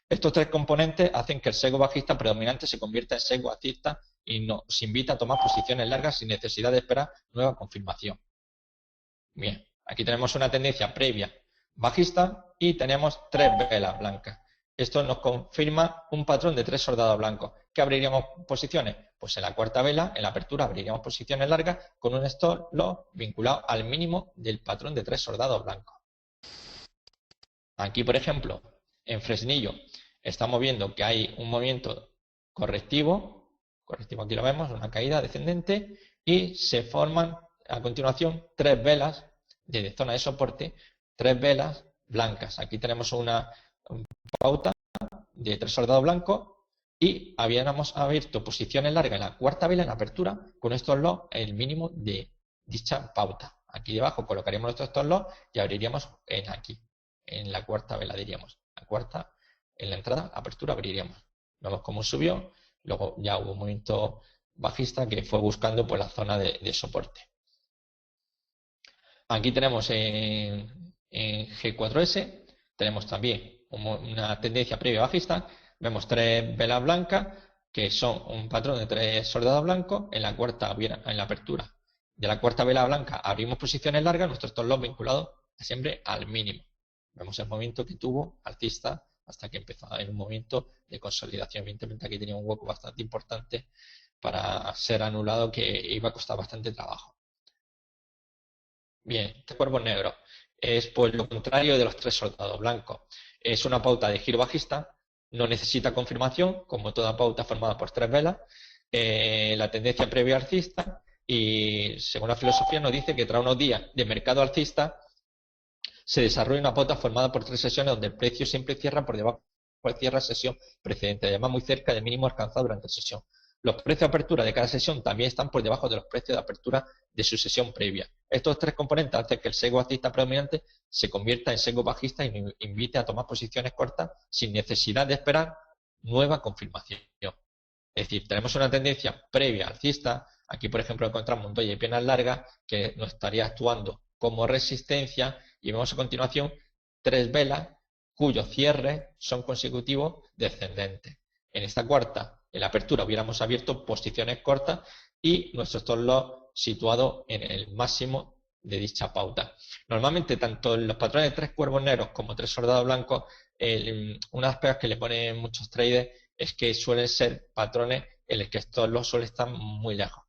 Speaker 1: Estos 3 componentes hacen que el sesgo bajista predominante se convierta en sesgo alcista y nos invita a tomar posiciones largas sin necesidad de esperar nueva confirmación. Bien, aquí tenemos una tendencia previa bajista y tenemos 3 velas blancas. Esto nos confirma un patrón de 3 soldados blancos. ¿Qué abriríamos posiciones? Pues en la cuarta vela, en la apertura, abriríamos posiciones largas con un stop loss vinculado al mínimo del patrón de 3 soldados blancos. Aquí, por ejemplo, en Fresnillo, estamos viendo que hay un movimiento correctivo aquí lo vemos, una caída descendente, y se forman a continuación 3 velas de zona de soporte, 3 velas blancas. Aquí tenemos una pauta de 3 soldados blancos y habíamos abierto posiciones largas en la cuarta vela en la apertura con estos loss el mínimo de dicha pauta. Aquí debajo colocaríamos nuestros stop loss y abriríamos aquí, en la cuarta vela diríamos. La cuarta, en la entrada, apertura, abriríamos. Vemos cómo subió, luego ya hubo un movimiento bajista que fue buscando pues, la zona de soporte. Aquí tenemos en G4S, tenemos también una tendencia previa bajista, vemos 3 velas blancas, que son un patrón de 3 soldados blancos. En la apertura de la cuarta vela blanca abrimos posiciones largas, nuestro stop loss vinculado siempre al mínimo. Vemos el movimiento que tuvo alcista hasta que empezó en un movimiento de consolidación. Evidentemente aquí tenía un hueco bastante importante para ser anulado, que iba a costar bastante trabajo. Bien, este cuervo negro es pues lo contrario de los 3 soldados blancos. Es una pauta de giro bajista, no necesita confirmación, como toda pauta formada por 3 velas. La tendencia previa alcista, y según la filosofía nos dice que tras unos días de mercado alcista se desarrolla una pauta formada por 3 sesiones donde el precio siempre cierra por debajo del cierre sesión precedente, además muy cerca del mínimo alcanzado durante la sesión. Los precios de apertura de cada sesión también están por debajo de los precios de apertura de su sesión previa. Estos 3 componentes hacen que el sesgo alcista predominante se convierta en sesgo bajista y nos invite a tomar posiciones cortas sin necesidad de esperar nueva confirmación. Es decir, tenemos una tendencia previa alcista. Aquí, por ejemplo, encontramos un doble de piernas largas que nos estaría actuando como resistencia, y vemos a continuación 3 velas cuyos cierres son consecutivos descendentes. En esta cuarta, en la apertura, hubiéramos abierto posiciones cortas y nuestro stop loss situado en el máximo de dicha pauta. Normalmente, tanto en los patrones de 3 cuervos negros como 3 soldados blancos, una de las pegas que le ponen muchos traders es que suelen ser patrones en los que stop loss suele estar muy lejos.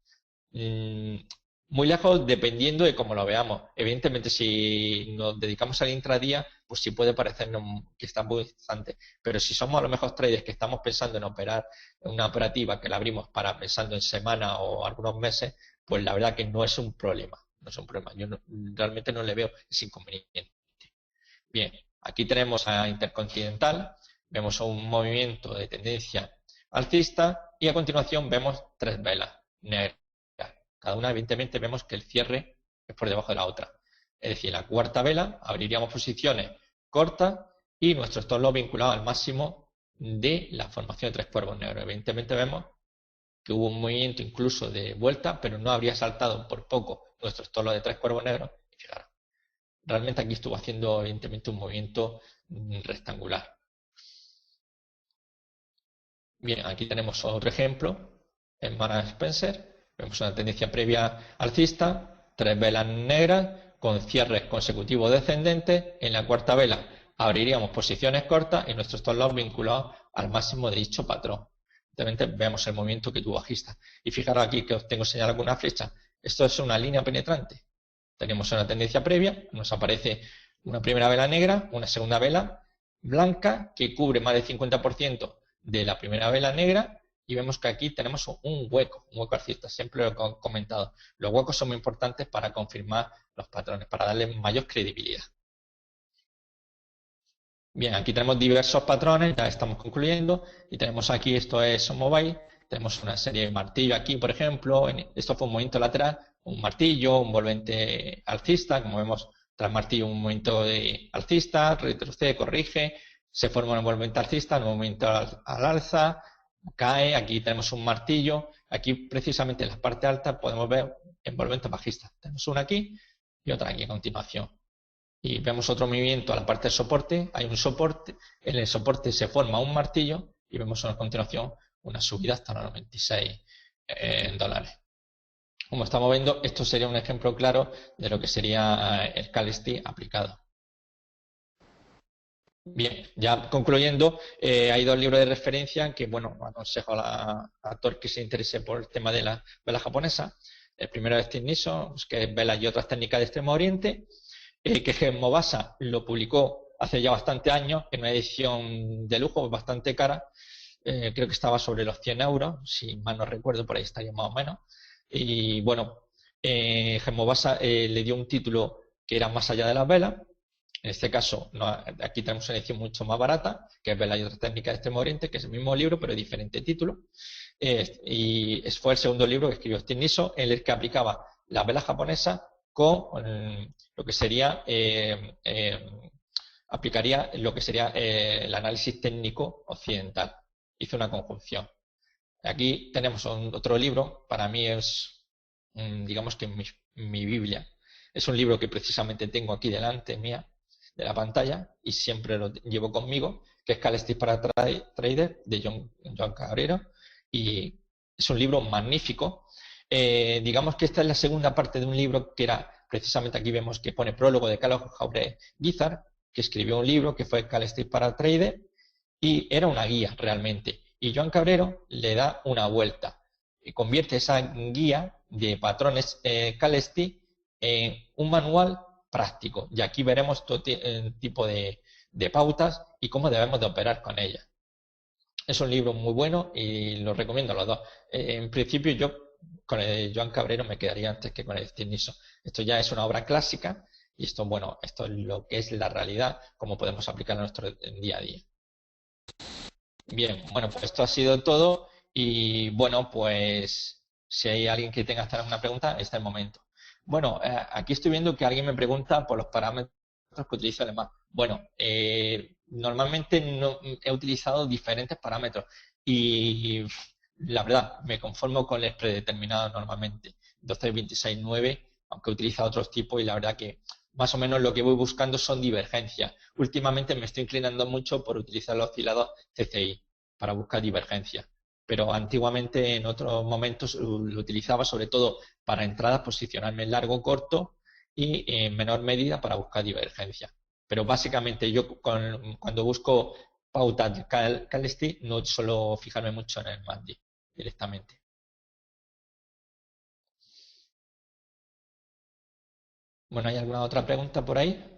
Speaker 1: Muy lejos dependiendo de cómo lo veamos. Evidentemente, si nos dedicamos al intradía, pues sí puede parecernos que está muy distante. Pero si somos a lo mejor traders que estamos pensando en operar una operativa que la abrimos para pensando en semanas o algunos meses, pues la verdad que no es un problema. No es un problema. Yo realmente no le veo ese inconveniente. Bien, aquí tenemos a Intercontinental. Vemos un movimiento de tendencia alcista y a continuación vemos 3 velas negras. Cada una, evidentemente, vemos que el cierre es por debajo de la otra. Es decir, en la cuarta vela abriríamos posiciones cortas y nuestro stop loss vinculado al máximo de la formación de 3 cuervos negros. Evidentemente vemos que hubo un movimiento incluso de vuelta, pero no habría saltado por poco nuestro stop loss de 3 cuervos negros. Y fijaros, realmente aquí estuvo haciendo evidentemente un movimiento rectangular. Bien, aquí tenemos otro ejemplo en Marks Spencer. Vemos una tendencia previa alcista, 3 velas negras con cierres consecutivos descendentes. En la cuarta vela abriríamos posiciones cortas y nuestro stop loss vinculado al máximo de dicho patrón. Evidentemente vemos el movimiento que tuvo bajista. Y fijaros aquí que os tengo señalado con una flecha. Esto es una línea penetrante. Tenemos una tendencia previa, nos aparece una primera vela negra, una segunda vela blanca que cubre más del 50% de la primera vela negra, y vemos que aquí tenemos un hueco alcista. Siempre lo he comentado. Los huecos son muy importantes para confirmar los patrones, para darle mayor credibilidad. Bien, aquí tenemos diversos patrones, ya estamos concluyendo, y tenemos aquí, esto es un mobile, tenemos una serie de martillos aquí, por ejemplo, esto fue un movimiento lateral, un martillo, un envolvente alcista, como vemos, tras martillo un movimiento de alcista, retrocede, corrige, se forma un envolvente alcista, un movimiento al alza, cae, aquí tenemos un martillo, aquí precisamente en la parte alta podemos ver envolventes bajistas, tenemos una aquí y otra aquí a continuación. Y vemos otro movimiento a la parte del soporte, hay un soporte, en el soporte se forma un martillo y vemos a continuación una subida hasta los 96 dólares. Como estamos viendo, esto sería un ejemplo claro de lo que sería el candlestick aplicado. Bien, ya concluyendo, hay 2 libros de referencia que, bueno, aconsejo a todo el que se interese por el tema de la vela japonesa. El primero es Steve Nissen, que es Velas y otras técnicas de Extremo Oriente, que Gemobasa lo publicó hace ya bastante años en una edición de lujo bastante cara. Creo que estaba sobre los 100 euros, si mal no recuerdo, por ahí estaría más o menos. Y bueno, Gemobasa le dio un título que era Más allá de las velas. En este caso, aquí tenemos una edición mucho más barata, que es Velas y otras técnicas de Extremo Oriente, que es el mismo libro, pero diferente título. Y fue el segundo libro que escribió Steve Nissen, en el que aplicaba las velas japonesas con lo que sería aplicaría lo que sería el análisis técnico occidental. Hizo una conjunción. Aquí tenemos otro libro, para mí es digamos que mi Biblia. Es un libro que precisamente tengo aquí delante mía de la pantalla y siempre lo llevo conmigo, que es Candlestick para Trader de John Cabrera, y es un libro magnífico. Digamos que esta es la segunda parte de un libro que era, precisamente aquí vemos que pone prólogo de Carlos Jauregui Guízar, que escribió un libro que fue Callestis para Trader, y era una guía realmente. Y Joan Cabrero le da una vuelta y convierte esa guía de patrones Callestis en un manual práctico. Y aquí veremos todo tipo de pautas y cómo debemos de operar con ellas. Es un libro muy bueno y lo recomiendo a los dos. En principio yo con el Joan Cabrero me quedaría antes que con el Steve Nixon. Esto ya es una obra clásica y esto, bueno, esto es lo que es la realidad, cómo podemos aplicarlo a nuestro día a día. Bien, bueno, pues esto ha sido todo y bueno, pues si hay alguien que tenga hasta alguna pregunta, este es el momento. Bueno, aquí estoy viendo que alguien me pregunta por los parámetros que utilizo además. Bueno, normalmente no, he utilizado diferentes parámetros y la verdad me conformo con el predeterminado normalmente. 12.26.9, aunque he utilizado otros tipos y la verdad que más o menos lo que voy buscando son divergencias. Últimamente me estoy inclinando mucho por utilizar los osciladores CCI para buscar divergencias, pero antiguamente en otros momentos lo utilizaba sobre todo para entradas, posicionarme en largo o corto y en menor medida para buscar divergencias. Pero básicamente yo cuando busco pautas de Callestis no suelo fijarme mucho en el MACD directamente. Bueno, ¿hay alguna otra pregunta por ahí?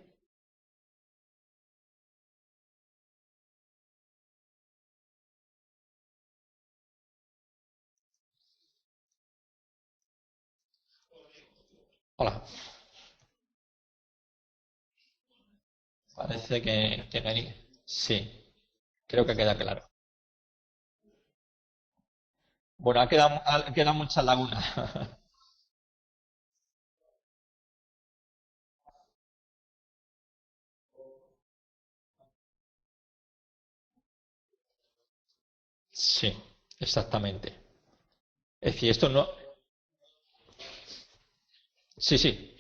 Speaker 1: Hola. Parece que sí, creo que queda claro. Bueno, ha quedado muchas lagunas. Sí, exactamente. Es decir, esto no. Sí, sí.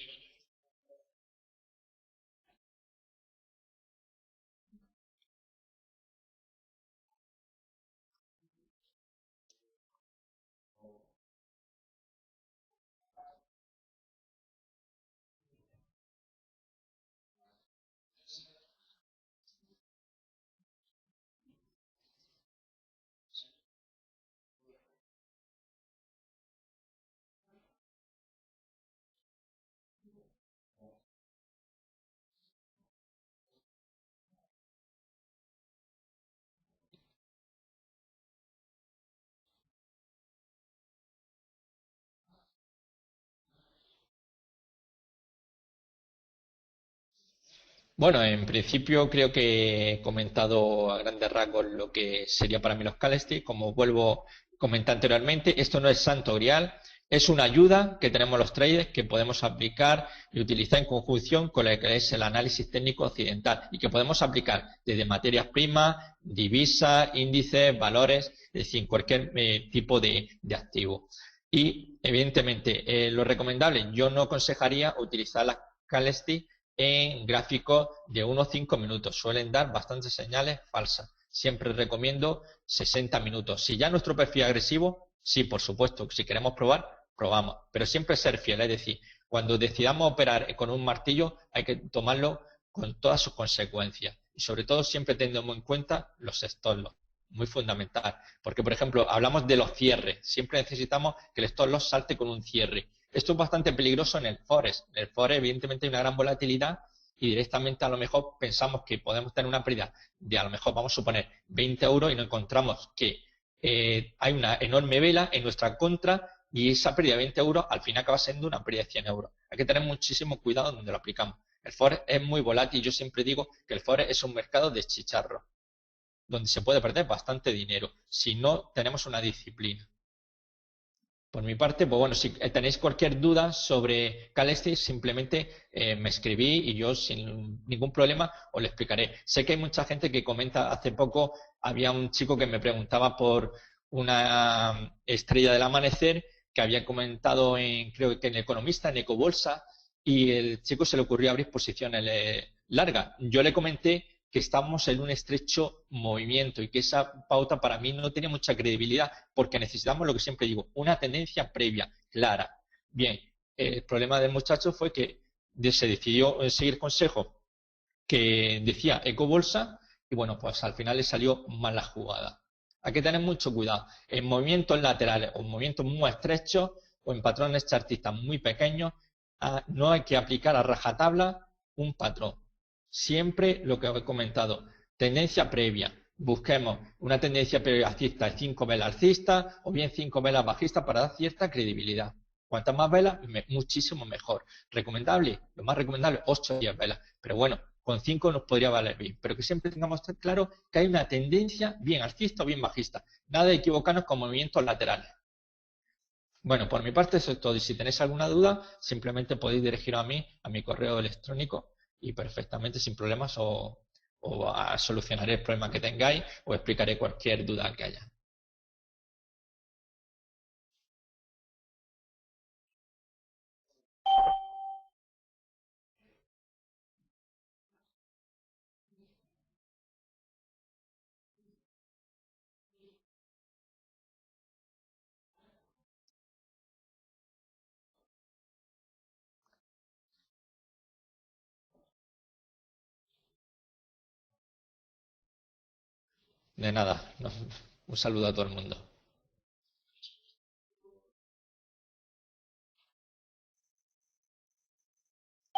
Speaker 1: Bueno, en principio creo que he comentado a grandes rasgos lo que sería para mí los Callestis. Como vuelvo a comentar anteriormente, esto no es santo grial, es una ayuda que tenemos los traders que podemos aplicar y utilizar en conjunción con lo que es el análisis técnico occidental y que podemos aplicar desde materias primas, divisas, índices, valores, es decir, cualquier tipo de activo. Y evidentemente, lo recomendable, yo no aconsejaría utilizar las Callestis en gráficos de 1 o 5 minutos. Suelen dar bastantes señales falsas. Siempre recomiendo 60 minutos. Si ya nuestro perfil es agresivo, sí, por supuesto. Si queremos probar, probamos. Pero siempre ser fiel. Es decir, cuando decidamos operar con un martillo, hay que tomarlo con todas sus consecuencias. Y sobre todo siempre teniendo en cuenta los stop loss. Muy fundamental. Porque, por ejemplo, hablamos de los cierres. Siempre necesitamos que el stop loss salte con un cierre. Esto es bastante peligroso en el Forex. En el Forex, evidentemente, hay una gran volatilidad y directamente a lo mejor pensamos que podemos tener una pérdida de a lo mejor, vamos a suponer, 20 euros y nos encontramos que hay una enorme vela en nuestra contra y esa pérdida de 20 euros al final acaba siendo una pérdida de 100 euros. Hay que tener muchísimo cuidado donde lo aplicamos. El Forex es muy volátil. Yo siempre digo que el Forex es un mercado de chicharros, donde se puede perder bastante dinero si no tenemos una disciplina. Por mi parte, pues bueno, si tenéis cualquier duda sobre Callestis, simplemente me escribí y yo sin ningún problema os lo explicaré. Sé que hay mucha gente que comenta, hace poco había un chico que me preguntaba por una estrella del amanecer que había comentado creo que en El Economista, en Ecobolsa, y el chico se le ocurrió abrir posiciones largas. Yo le comenté que estamos en un estrecho movimiento y que esa pauta para mí no tiene mucha credibilidad porque necesitamos lo que siempre digo, una tendencia previa, clara. Bien, el problema del muchacho fue que se decidió seguir consejo que decía ecobolsa y bueno, pues al final le salió mal la jugada. Hay que tener mucho cuidado. En movimientos laterales o en movimientos muy estrechos o en patrones chartistas muy pequeños, no hay que aplicar a rajatabla un patrón. Siempre lo que os he comentado, tendencia previa. Busquemos una tendencia previa alcista de 5 velas alcistas o bien 5 velas bajistas para dar cierta credibilidad. Cuantas más velas, muchísimo mejor. Recomendable, lo más recomendable, 8 o 10 velas. Pero bueno, con 5 nos podría valer bien. Pero que siempre tengamos claro que hay una tendencia bien alcista o bien bajista. Nada de equivocarnos con movimientos laterales. Bueno, por mi parte eso es todo. Y si tenéis alguna duda, simplemente podéis dirigiros a mí, a mi correo electrónico, y perfectamente sin problemas solucionaré el problema que tengáis o explicaré cualquier duda que haya. De nada, un saludo a todo el mundo.